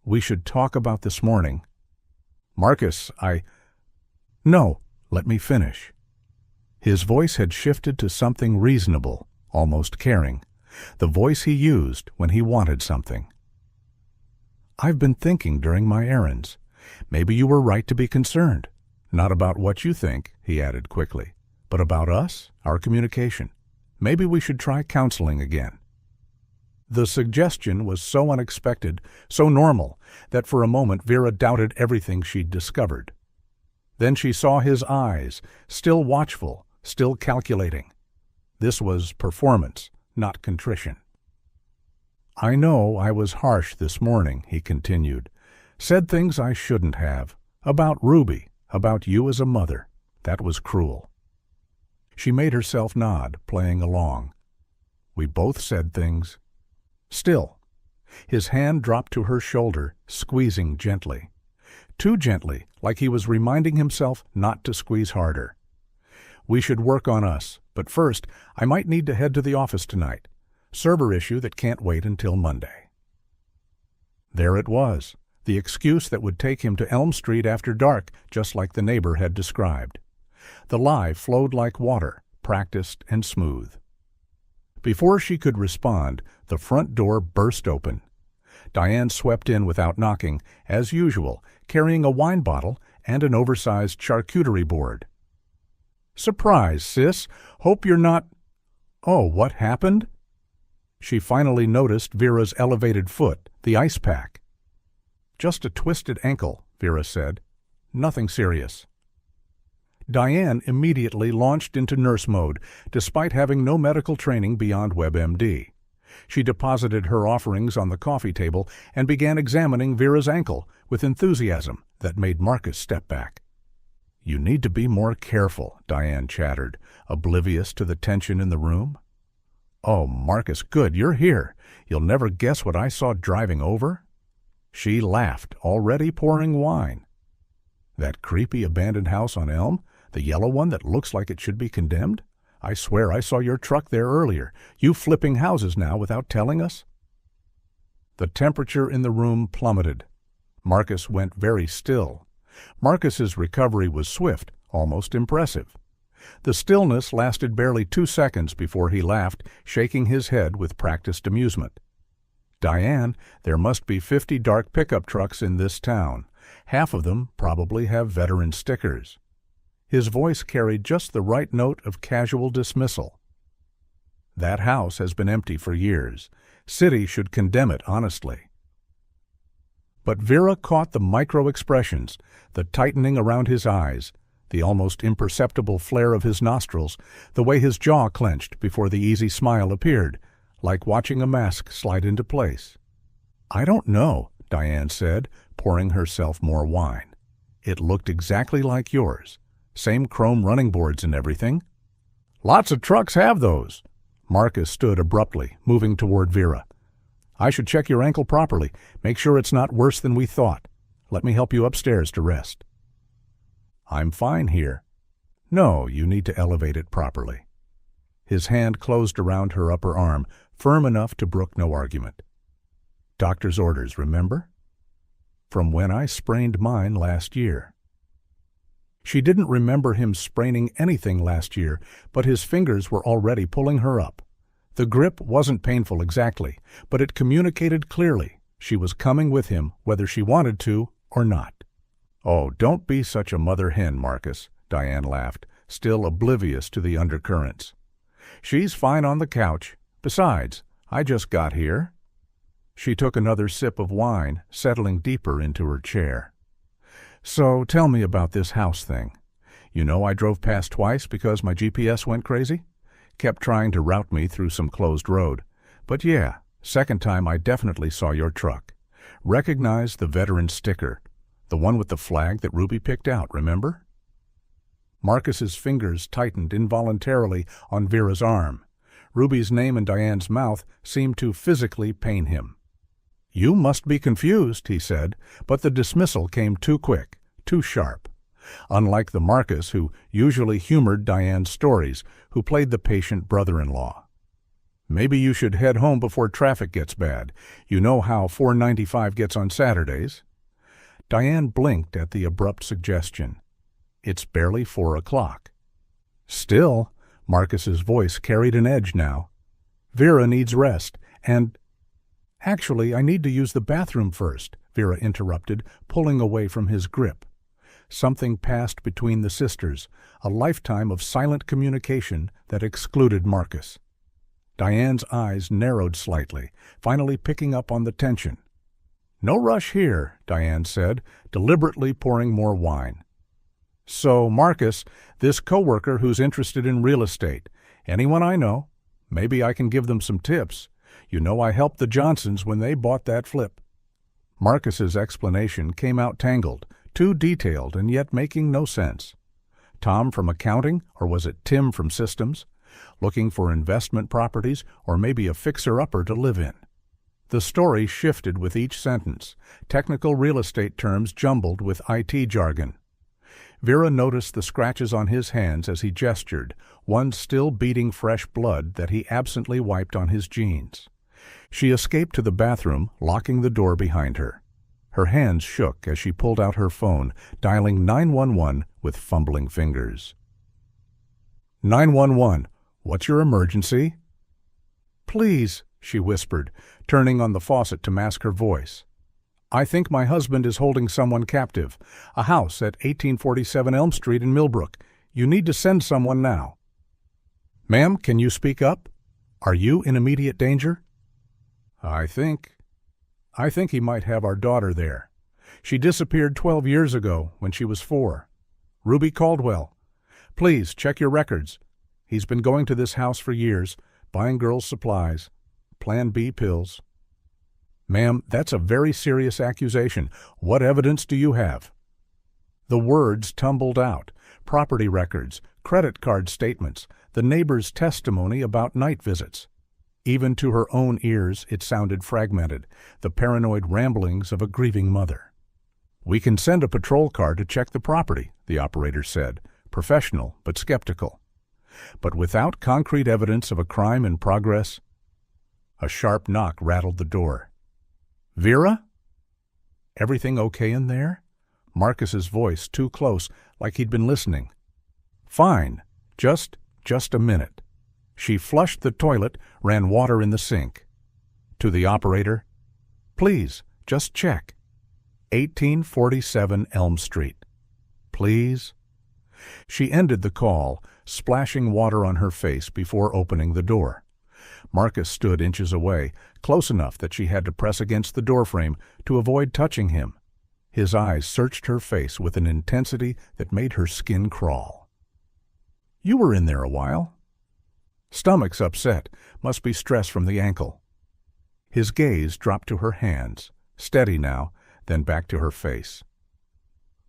"We should talk about this morning." "Marcus, No, let me finish." His voice had shifted to something reasonable, almost caring, the voice he used when he wanted something. "I've been thinking during my errands. Maybe you were right to be concerned. Not about what you think," he added quickly, "but about us, our communication. Maybe we should try counseling again." The suggestion was so unexpected, so normal, that for a moment Vera doubted everything she'd discovered. Then she saw his eyes, still watchful, still calculating. This was performance, not contrition. "I know I was harsh this morning," he continued. "Said things I shouldn't have. About Ruby, about you as a mother. That was cruel." She made herself nod, playing along. "We both said things." Still, his hand dropped to her shoulder, squeezing gently. Too gently, like he was reminding himself not to squeeze harder. "We should work on us, but first, I might need to head to the office tonight. Server issue that can't wait until Monday." There it was, the excuse that would take him to Elm Street after dark, just like the neighbor had described. The lie flowed like water, practiced and smooth. Before she could respond, the front door burst open. Diane swept in without knocking, as usual, carrying a wine bottle and an oversized charcuterie board. "Surprise, sis. Hope you're not—" "Oh, what happened?" She finally noticed Vera's elevated foot, the ice pack. "Just a twisted ankle," Vera said. "Nothing serious." Diane immediately launched into nurse mode, despite having no medical training beyond WebMD. She deposited her offerings on the coffee table and began examining Vera's ankle with enthusiasm that made Marcus step back. "You need to be more careful," Diane chattered, oblivious to the tension in the room. "Oh, Marcus, good, you're here. You'll never guess what I saw driving over." She laughed, already pouring wine. "That creepy abandoned house on Elm? The yellow one that looks like it should be condemned? I swear I saw your truck there earlier. You flipping houses now without telling us?" The temperature in the room plummeted. Marcus went very still. Marcus's recovery was swift, almost impressive. The stillness lasted barely 2 seconds before he laughed, shaking his head with practiced amusement. "Diane, there must be 50 dark pickup trucks in this town. Half of them probably have veteran stickers." His voice carried just the right note of casual dismissal. "That house has been empty for years. City should condemn it honestly." But Vera caught the micro-expressions, the tightening around his eyes, the almost imperceptible flare of his nostrils, the way his jaw clenched before the easy smile appeared, like watching a mask slide into place. "I don't know," Diane said, pouring herself more wine. "It looked exactly like yours. Same chrome running boards and everything." "Lots of trucks have those." Marcus stood abruptly, moving toward Vera. "I should check your ankle properly. Make sure it's not worse than we thought. Let me help you upstairs to rest." "I'm fine here." "No, you need to elevate it properly." His hand closed around her upper arm, firm enough to brook no argument. "Doctor's orders, remember?" "From when I sprained mine last year." She didn't remember him spraining anything last year, but his fingers were already pulling her up. The grip wasn't painful exactly, but it communicated clearly. She was coming with him, whether she wanted to or not. "Oh, don't be such a mother hen, Marcus," Diane laughed, still oblivious to the undercurrents. "She's fine on the couch. Besides, I just got here." She took another sip of wine, settling deeper into her chair. "So tell me about this house thing. You know I drove past twice because my GPS went crazy? Kept trying to route me through some closed road. But yeah, second time I definitely saw your truck. Recognized the veteran sticker. The one with the flag that Ruby picked out, remember?" Marcus's fingers tightened involuntarily on Vera's arm. Ruby's name in Diane's mouth seemed to physically pain him. "You must be confused," he said, but the dismissal came too quick, too sharp. unlike the Marcus who usually humored Diane's stories, who played the patient brother-in-law. "Maybe you should head home before traffic gets bad. You know how 495 gets on Saturdays." Diane blinked at the abrupt suggestion. "It's barely 4 o'clock. "Still," Marcus's voice carried an edge now. "Vera needs rest, and—" "Actually, I need to use the bathroom first," Vera interrupted, pulling away from his grip. Something passed between the sisters, a lifetime of silent communication that excluded Marcus. Diane's eyes narrowed slightly, finally picking up on the tension. "No rush here," Diane said, deliberately pouring more wine. "So, Marcus, this coworker who's interested in real estate, anyone I know? Maybe I can give them some tips. You know I helped the Johnsons when they bought that flip." Marcus's explanation came out tangled, too detailed and yet making no sense. Tom from accounting, or was it Tim from systems? Looking for investment properties, or maybe a fixer-upper to live in? The story shifted with each sentence, technical real estate terms jumbled with IT jargon. Vera noticed the scratches on his hands as he gestured, one still beating fresh blood that he absently wiped on his jeans. She escaped to the bathroom, locking the door behind her. Her hands shook as she pulled out her phone, dialing 911 with fumbling fingers. 911, what's your emergency? Please, she whispered, turning on the faucet to mask her voice. I think my husband is holding someone captive. A house at 1847 Elm Street in Millbrook. You need to send someone now. Ma'am, can you speak up? Are you in immediate danger? I think he might have our daughter there. She disappeared 12 years ago when she was 4. Ruby Caldwell. Please, check your records. He's been going to this house for years, buying girls' supplies, Plan B pills. Ma'am, that's a very serious accusation. What evidence do you have? The words tumbled out. Property records, credit card statements, the neighbor's testimony about night visits. Even to her own ears, it sounded fragmented, the paranoid ramblings of a grieving mother. We can send a patrol car to check the property, the operator said, professional but skeptical. But without concrete evidence of a crime in progress. A sharp knock rattled the door. Vera? Everything okay in there? Marcus's voice too close, like he'd been listening. Fine. Just a minute. She flushed the toilet, ran water in the sink. To the operator, please, just check. 1847 Elm Street. Please. She ended the call, splashing water on her face before opening the door. Marcus stood inches away, close enough that she had to press against the doorframe to avoid touching him. His eyes searched her face with an intensity that made her skin crawl. You were in there a while. Stomach's upset, must be stress from the ankle. His gaze dropped to her hands, steady now, then back to her face.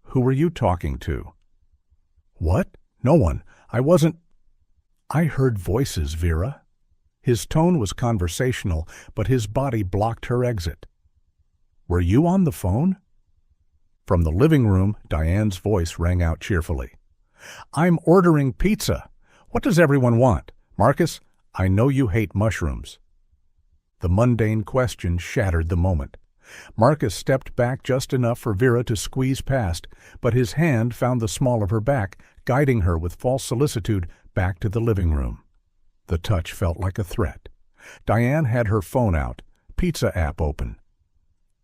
Who were you talking to? What? No one. I wasn't. I heard voices, Vera. His tone was conversational, but his body blocked her exit. Were you on the phone? From the living room, Diane's voice rang out cheerfully. I'm ordering pizza. What does everyone want? Marcus, I know you hate mushrooms. The mundane question shattered the moment. Marcus stepped back just enough for Vera to squeeze past, but his hand found the small of her back, guiding her with false solicitude back to the living room. The touch felt like a threat. Diane had her phone out, pizza app open.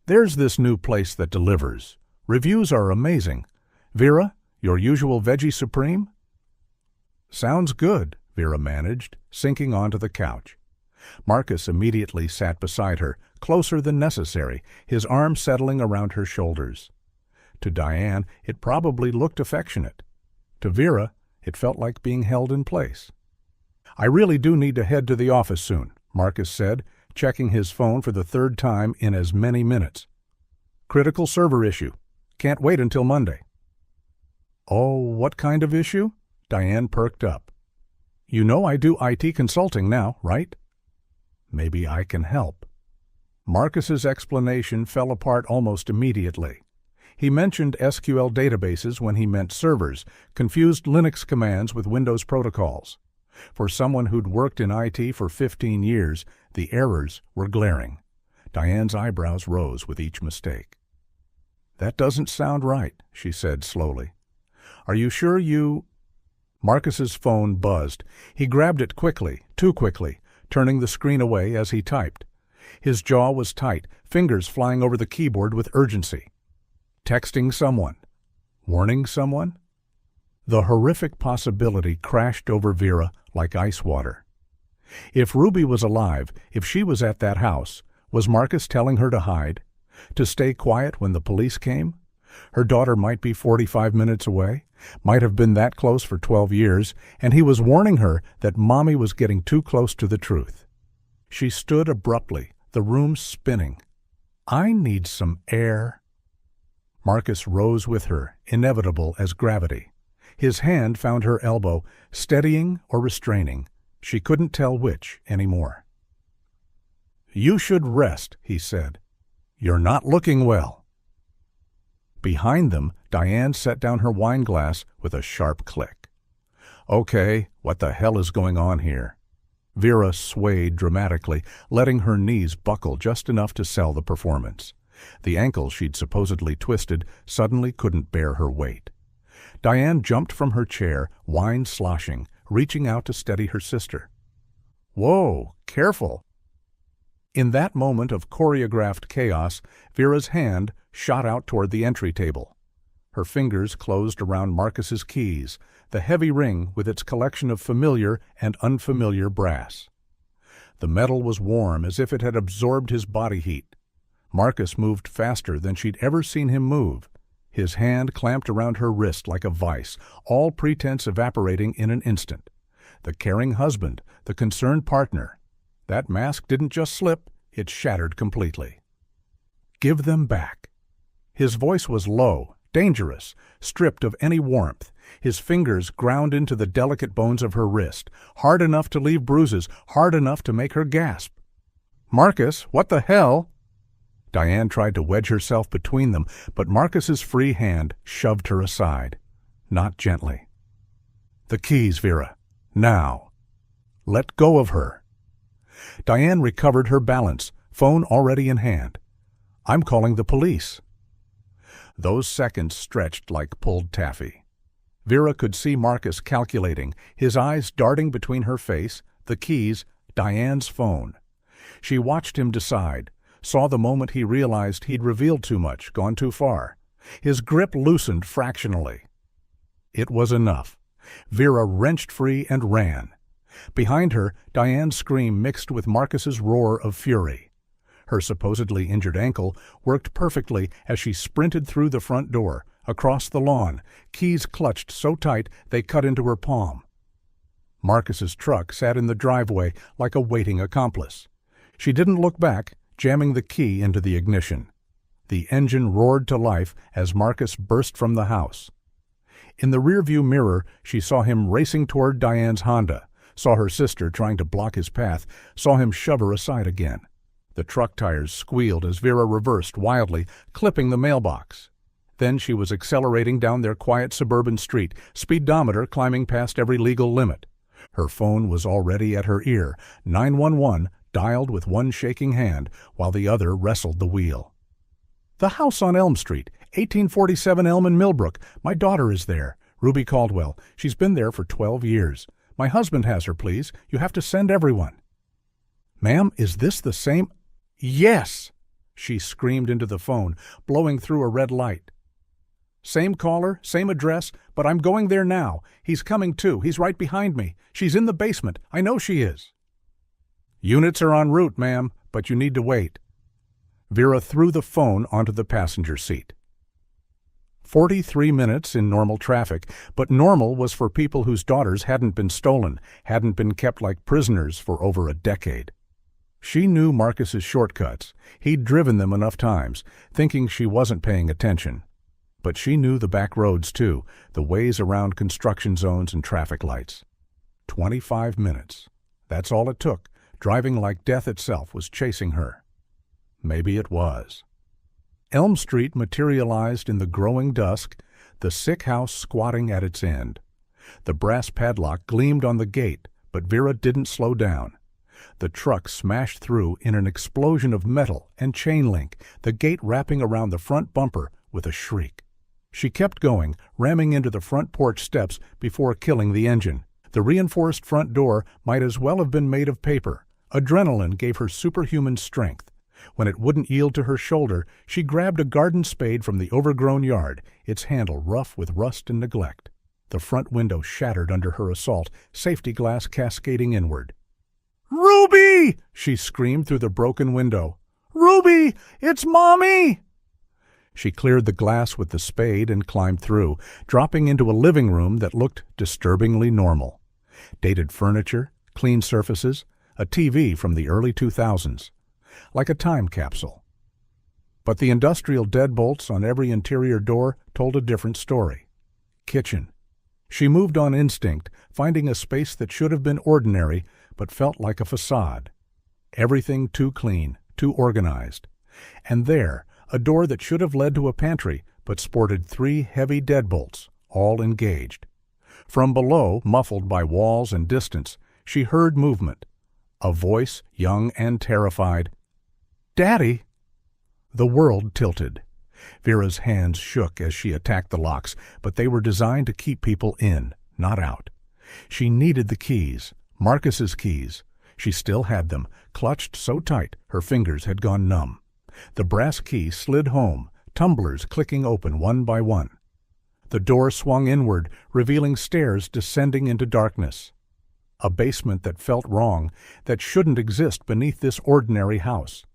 There's this new place that delivers. Reviews are amazing. Vera, your usual veggie supreme? Sounds good, Vera managed, sinking onto the couch. Marcus immediately sat beside her, closer than necessary, his arm settling around her shoulders. To Diane, it probably looked affectionate. To Vera, it felt like being held in place. I really do need to head to the office soon, Marcus said, checking his phone for the third time in as many minutes. Critical server issue. Can't wait until Monday. Oh, what kind of issue? Diane perked up. You know I do IT consulting now, right? Maybe I can help. Marcus's explanation fell apart almost immediately. He mentioned SQL databases when he meant servers, confused Linux commands with Windows protocols. For someone who'd worked in IT for 15 years, the errors were glaring. Diane's eyebrows rose with each mistake. "That doesn't sound right," she said slowly. "Are you sure you—" Marcus's phone buzzed. He grabbed it quickly, too quickly, turning the screen away as he typed. His jaw was tight, fingers flying over the keyboard with urgency. Texting someone? Warning someone? The horrific possibility crashed over Vera like ice water. If Ruby was alive, if she was at that house, was Marcus telling her to hide? To stay quiet when the police came? Her daughter might be 45 minutes away, might have been that close for 12 years, and he was warning her that Mommy was getting too close to the truth. She stood abruptly, the room spinning. "I need some air." Marcus rose with her, inevitable as gravity. His hand found her elbow, steadying or restraining. She couldn't tell which anymore. "You should rest," he said. "You're not looking well." Behind them, Diane set down her wine glass with a sharp click. "Okay, what the hell is going on here?" Vera swayed dramatically, letting her knees buckle just enough to sell the performance. The ankle she'd supposedly twisted suddenly couldn't bear her weight. Diane jumped from her chair, wine sloshing, reaching out to steady her sister. "Whoa, careful!" In that moment of choreographed chaos, Vera's hand shot out toward the entry table. Her fingers closed around Marcus's keys, the heavy ring with its collection of familiar and unfamiliar brass. The metal was warm as if it had absorbed his body heat. Marcus moved faster than she'd ever seen him move. His hand clamped around her wrist like a vice, all pretense evaporating in an instant. The caring husband, the concerned partner. That mask didn't just slip, it shattered completely. "Give them back." His voice was low, dangerous, stripped of any warmth. His fingers ground into the delicate bones of her wrist, hard enough to leave bruises, hard enough to make her gasp. "Marcus, what the hell?" Diane tried to wedge herself between them, but Marcus's free hand shoved her aside. Not gently. "The keys, Vera. Now." "Let go of her." Diane recovered her balance, phone already in hand. "I'm calling the police." Those seconds stretched like pulled taffy. Vera could see Marcus calculating, his eyes darting between her face, the keys, Diane's phone. She watched him decide, saw the moment he realized he'd revealed too much, gone too far. His grip loosened fractionally. It was enough. Vera wrenched free and ran. Behind her, Diane's scream mixed with Marcus's roar of fury. Her supposedly injured ankle worked perfectly as she sprinted through the front door, across the lawn, keys clutched so tight they cut into her palm. Marcus's truck sat in the driveway like a waiting accomplice. She didn't look back, jamming the key into the ignition. The engine roared to life as Marcus burst from the house. In the rearview mirror, she saw him racing toward Diane's Honda, saw her sister trying to block his path, saw him shove her aside again. The truck tires squealed as Vera reversed wildly, clipping the mailbox. Then she was accelerating down their quiet suburban street, speedometer climbing past every legal limit. Her phone was already at her ear, 911 dialed with one shaking hand while the other wrestled the wheel. "The house on Elm Street, 1847 Elm in Millbrook. My daughter is there. Ruby Caldwell. She's been there for 12 years. My husband has her, please. You have to send everyone." "Ma'am, is this the same—" "Yes!" she screamed into the phone, blowing through a red light. "Same caller, same address, but I'm going there now. He's coming too. He's right behind me. She's in the basement. I know she is." "Units are en route, ma'am, but you need to wait." Vera threw the phone onto the passenger seat. 43 minutes in normal traffic, but normal was for people whose daughters hadn't been stolen, hadn't been kept like prisoners for over a decade. She knew Marcus's shortcuts. He'd driven them enough times, thinking she wasn't paying attention. But she knew the back roads too, the ways around construction zones and traffic lights. 25 minutes. That's all it took. Driving like death itself was chasing her. Maybe it was. Elm Street materialized in the growing dusk, the sick house squatting at its end. The brass padlock gleamed on the gate, but Vera didn't slow down. The truck smashed through in an explosion of metal and chain link, the gate wrapping around the front bumper with a shriek. She kept going, ramming into the front porch steps before killing the engine. The reinforced front door might as well have been made of paper. Adrenaline gave her superhuman strength. When it wouldn't yield to her shoulder, she grabbed a garden spade from the overgrown yard, its handle rough with rust and neglect. The front window shattered under her assault, safety glass cascading inward. "Ruby!" she screamed through the broken window. "Ruby! It's Mommy!" She cleared the glass with the spade and climbed through, dropping into a living room that looked disturbingly normal. Dated furniture, clean surfaces, a TV from the early 2000s. Like a time capsule. But the industrial deadbolts on every interior door told a different story. Kitchen. She moved on instinct, finding a space that should have been ordinary, but felt like a facade. Everything too clean, too organized. And there, a door that should have led to a pantry, but sported 3 heavy deadbolts, all engaged. From below, muffled by walls and distance, she heard movement. A voice, young and terrified. "Daddy!" The world tilted. Vera's hands shook as she attacked the locks, but they were designed to keep people in, not out. She needed the keys, Marcus's keys. She still had them, clutched so tight her fingers had gone numb. The brass key slid home, tumblers clicking open one by one. The door swung inward, revealing stairs descending into darkness. A basement that felt wrong, that shouldn't exist beneath this ordinary house.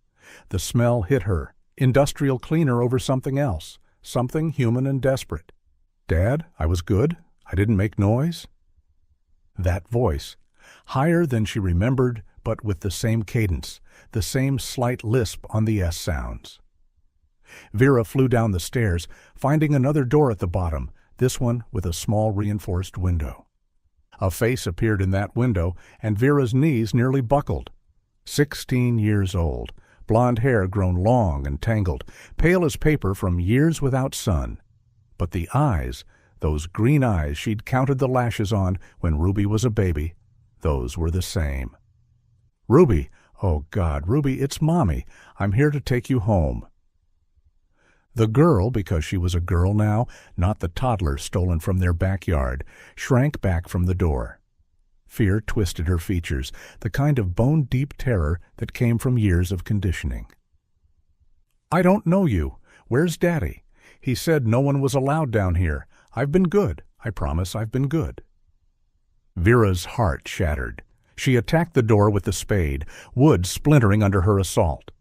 The smell hit her, industrial cleaner over something else, something human and desperate. "Dad, I was good? I didn't make noise?" That voice, higher than she remembered, but with the same cadence, the same slight lisp on the S sounds. Vera flew down the stairs, finding another door at the bottom, this one with a small reinforced window. A face appeared in that window, and Vera's knees nearly buckled. 16 years old, blonde hair grown long and tangled, pale as paper from years without sun. But the eyes, those green eyes she'd counted the lashes on when Ruby was a baby, those were the same. "Ruby, oh God, Ruby, it's Mommy. I'm here to take you home." The girl, because she was a girl now, not the toddler stolen from their backyard, shrank back from the door. Fear twisted her features, the kind of bone-deep terror that came from years of conditioning. "I don't know you. Where's Daddy? He said no one was allowed down here. I've been good. I promise I've been good." Vera's heart shattered. She attacked the door with the spade, wood splintering under her assault.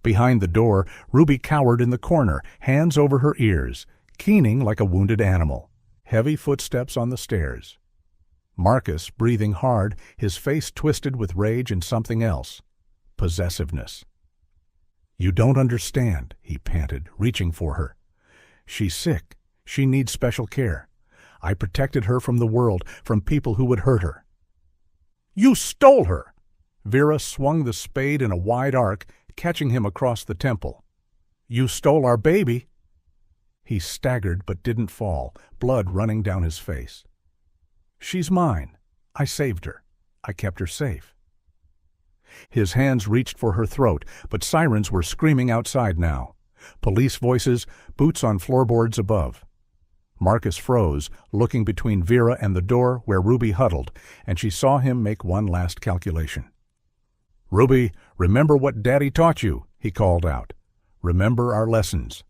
Behind the door, Ruby cowered in the corner, hands over her ears, keening like a wounded animal. Heavy footsteps on the stairs. Marcus, breathing hard, his face twisted with rage and something else. Possessiveness. "You don't understand," he panted, reaching for her. "She's sick. She needs special care. I protected her from the world, from people who would hurt her." "You stole her!" Vera swung the spade in a wide arc, catching him across the temple. "You stole our baby!" He staggered but didn't fall, blood running down his face. "She's mine. I saved her. I kept her safe." His hands reached for her throat, but sirens were screaming outside now. Police voices, boots on floorboards above. Marcus froze, looking between Vera and the door where Ruby huddled, and she saw him make one last calculation. "Ruby, remember what Daddy taught you," he called out. "Remember our lessons."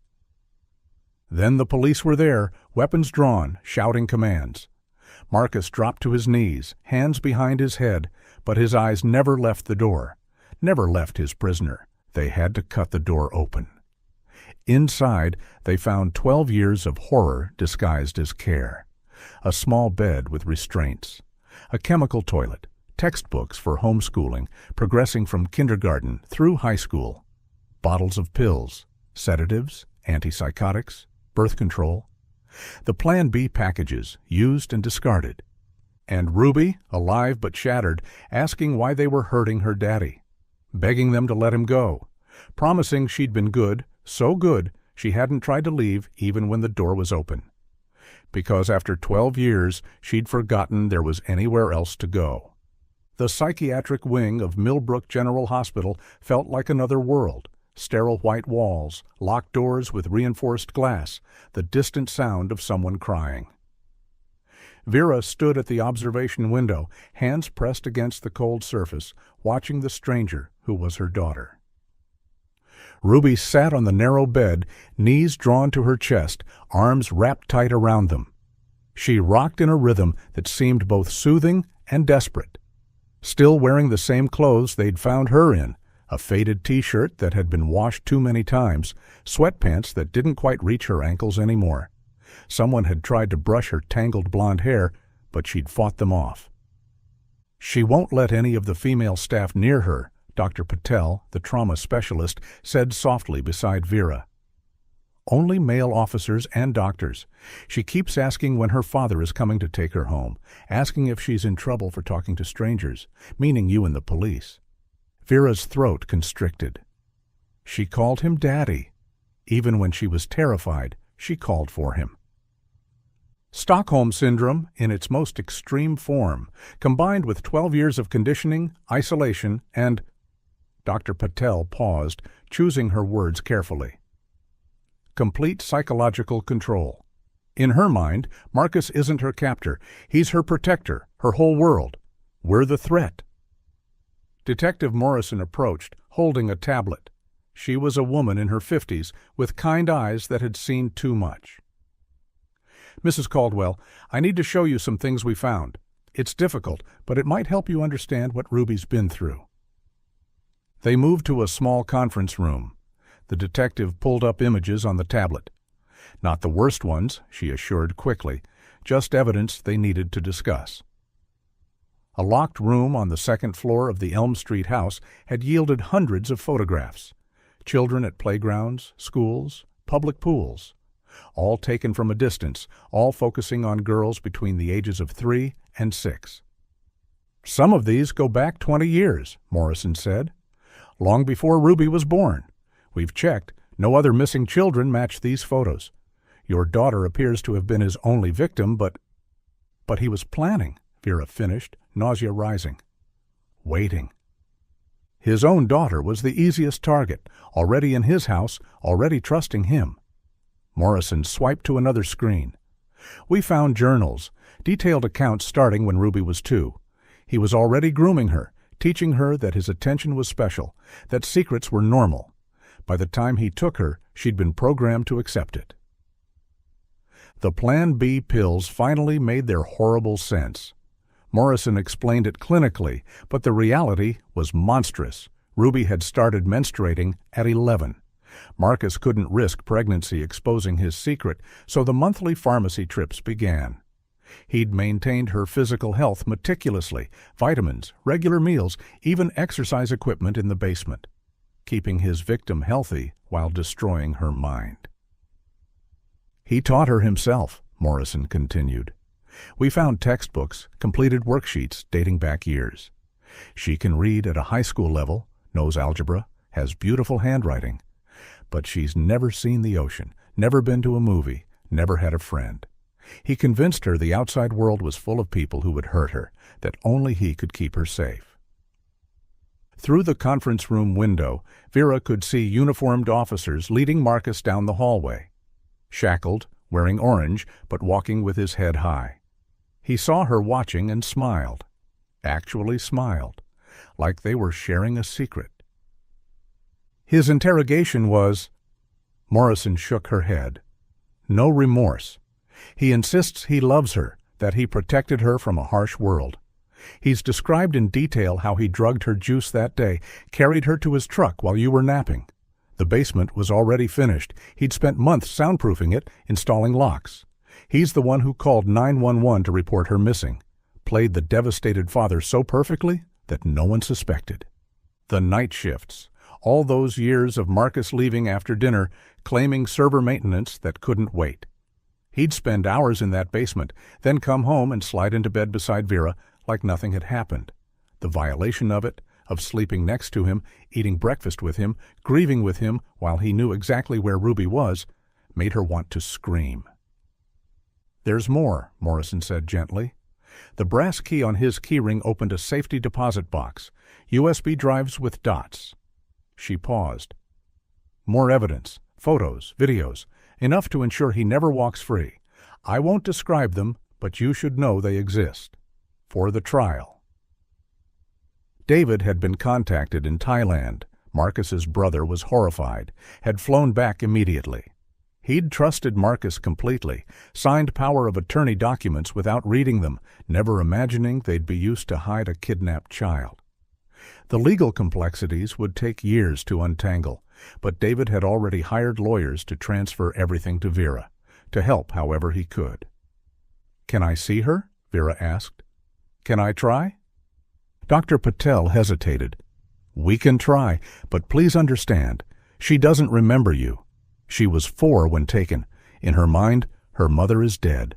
Then the police were there, weapons drawn, shouting commands. Marcus dropped to his knees, hands behind his head, but his eyes never left the door, never left his prisoner. They had to cut the door open. Inside, they found 12 years of horror disguised as care. A small bed with restraints, a chemical toilet, textbooks for homeschooling, progressing from kindergarten through high school, bottles of pills, sedatives, antipsychotics, birth control, the Plan B packages, used and discarded, and Ruby, alive but shattered, asking why they were hurting her daddy, begging them to let him go, promising she'd been good, So good, she hadn't tried to leave even when the door was open. Because after 12 years, she'd forgotten there was anywhere else to go. The psychiatric wing of Millbrook General Hospital felt like another world. Sterile white walls, locked doors with reinforced glass, the distant sound of someone crying. Vera stood at the observation window, hands pressed against the cold surface, watching the stranger who was her daughter. Ruby sat on the narrow bed, knees drawn to her chest, arms wrapped tight around them. She rocked in a rhythm that seemed both soothing and desperate. Still wearing the same clothes they'd found her in, a faded t-shirt that had been washed too many times, sweatpants that didn't quite reach her ankles anymore. Someone had tried to brush her tangled blonde hair, but she'd fought them off. "She won't let any of the female staff near her," Dr. Patel, the trauma specialist, said softly beside Vera. "Only male officers and doctors. She keeps asking when her father is coming to take her home, asking if she's in trouble for talking to strangers, meaning you and the police." Vera's throat constricted. She called him Daddy. Even when she was terrified, she called for him. Stockholm Syndrome, in its most extreme form, combined with 12 years of conditioning, isolation, and... Dr. Patel paused, choosing her words carefully. Complete psychological control. In her mind, Marcus isn't her captor. He's her protector, her whole world. We're the threat. Detective Morrison approached, holding a tablet. She was a woman in her 50s, with kind eyes that had seen too much. "Mrs. Caldwell, I need to show you some things we found. It's difficult, but it might help you understand what Ruby's been through." They moved to a small conference room. The detective pulled up images on the tablet. Not the worst ones, she assured quickly, just evidence they needed to discuss. A locked room on the second floor of the Elm Street house had yielded hundreds of photographs. Children at playgrounds, schools, public pools. All taken from a distance, all focusing on girls between the ages of 3 and 6. "Some of these go back 20 years, Morrison said. "Long before Ruby was born. We've checked. No other missing children match these photos. Your daughter appears to have been his only victim, but he was planning," Vera finished, nausea rising. Waiting. His own daughter was the easiest target, already in his house, already trusting him. Morrison swiped to another screen. "We found journals, detailed accounts starting when Ruby was 2. He was already grooming her, teaching her that his attention was special, that secrets were normal. By the time he took her, she'd been programmed to accept it." The Plan B pills finally made their horrible sense. Morrison explained it clinically, but the reality was monstrous. Ruby had started menstruating at 11. Marcus couldn't risk pregnancy exposing his secret, so the monthly pharmacy trips began. He'd maintained her physical health meticulously, vitamins, regular meals, even exercise equipment in the basement, keeping his victim healthy while destroying her mind. "He taught her himself," Morrison continued. "We found textbooks, completed worksheets dating back years. She can read at a high school level, knows algebra, has beautiful handwriting. But she's never seen the ocean, never been to a movie, never had a friend. He convinced her the outside world was full of people who would hurt her, that only he could keep her safe." Through the conference room window, Vera could see uniformed officers leading Marcus down the hallway. Shackled, wearing orange, but walking with his head high. He saw her watching and smiled. Actually smiled, like they were sharing a secret. His interrogation was... Morrison shook her head. No remorse. He insists he loves her, that he protected her from a harsh world. He's described in detail how he drugged her juice that day, carried her to his truck while you were napping. The basement was already finished. He'd spent months soundproofing it, installing locks. He's the one who called 911 to report her missing. Played the devastated father so perfectly that no one suspected. The night shifts. All those years of Marcus leaving after dinner, claiming server maintenance that couldn't wait. He'd spend hours in that basement, then come home and slide into bed beside Vera like nothing had happened. The violation of it, of sleeping next to him, eating breakfast with him, grieving with him while he knew exactly where Ruby was, made her want to scream. "There's more," Morrison said gently. The brass key on his keyring opened a safety deposit box, USB drives with dots. She paused. "More evidence, photos, videos, enough to ensure he never walks free. I won't describe them, but you should know they exist. For the trial." David had been contacted in Thailand. Marcus's brother was horrified, had flown back immediately. He'd trusted Marcus completely, signed power of attorney documents without reading them, never imagining they'd be used to hide a kidnapped child. The legal complexities would take years to untangle, but David had already hired lawyers to transfer everything to Vera, to help however he could. "Can I see her?" Vera asked. "Can I try?" Dr. Patel hesitated. "We can try, but please understand, she doesn't remember you. She was 4 when taken. In her mind, her mother is dead.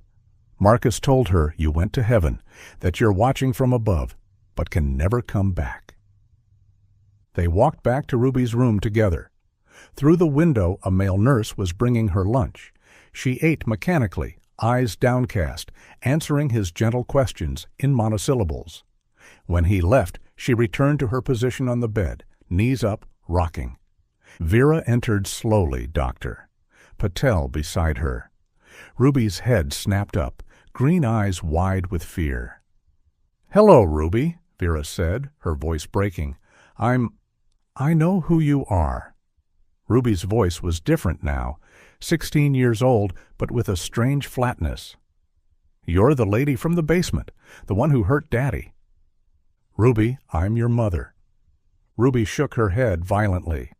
Marcus told her you went to heaven, that you're watching from above, but can never come back." They walked back to Ruby's room together. Through the window, a male nurse was bringing her lunch. She ate mechanically, eyes downcast, answering his gentle questions in monosyllables. When he left, she returned to her position on the bed, knees up, rocking. Vera entered slowly, Doctor. Patel beside her. Ruby's head snapped up, green eyes wide with fear. "Hello, Ruby," Vera said, her voice breaking. I know who you are." Ruby's voice was different now, 16 years old, but with a strange flatness. "You're the lady from the basement, the one who hurt Daddy." "Ruby, I'm your mother." Ruby shook her head violently.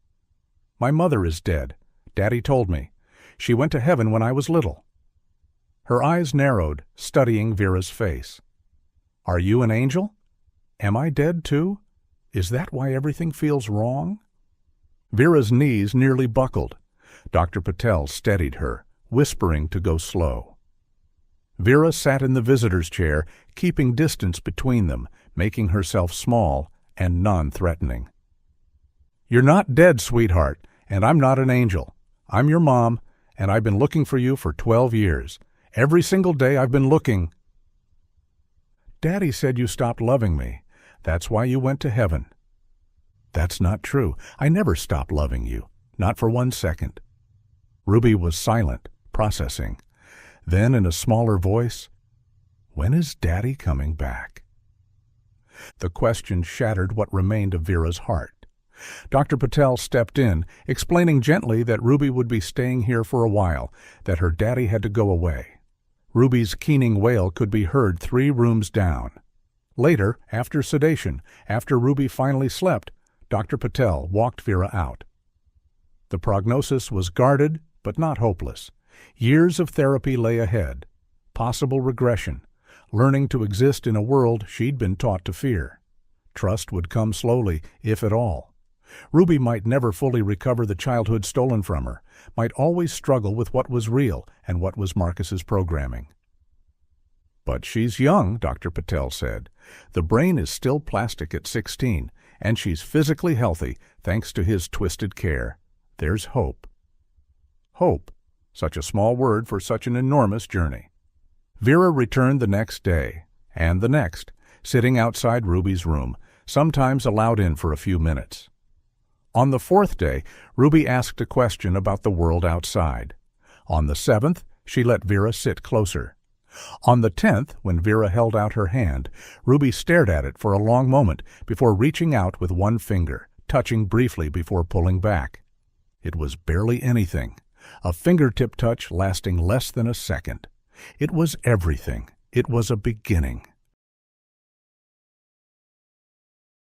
"My mother is dead. Daddy told me. She went to heaven when I was little." Her eyes narrowed, studying Vera's face. "Are you an angel? Am I dead too? Is that why everything feels wrong?" Vera's knees nearly buckled. Dr. Patel steadied her, whispering to go slow. Vera sat in the visitor's chair, keeping distance between them, making herself small and non-threatening. "You're not dead, sweetheart, and I'm not an angel. I'm your mom, and I've been looking for you for 12 years. Every single day I've been looking." "Daddy said you stopped loving me. That's why you went to heaven." "That's not true. I never stopped loving you. Not for 1 second." Ruby was silent, processing. Then, in a smaller voice, "When is Daddy coming back?" The question shattered what remained of Vera's heart. Dr. Patel stepped in, explaining gently that Ruby would be staying here for a while, that her daddy had to go away. Ruby's keening wail could be heard 3 rooms down. Later, after sedation, after Ruby finally slept, Dr. Patel walked Vera out. The prognosis was guarded, but not hopeless. Years of therapy lay ahead. Possible regression. Learning to exist in a world she'd been taught to fear. Trust would come slowly, if at all. Ruby might never fully recover the childhood stolen from her, might always struggle with what was real and what was Marcus's programming. "But she's young," Dr. Patel said. "The brain is still plastic at 16, and she's physically healthy thanks to his twisted care. There's hope." Hope. Such a small word for such an enormous journey. Vera returned the next day, and the next, sitting outside Ruby's room, sometimes allowed in for a few minutes. On the 4th day, Ruby asked a question about the world outside. On the 7th, she let Vera sit closer. On the 10th, when Vera held out her hand, Ruby stared at it for a long moment before reaching out with one finger, touching briefly before pulling back. It was barely anything, a fingertip touch lasting less than a second. It was everything. It was a beginning.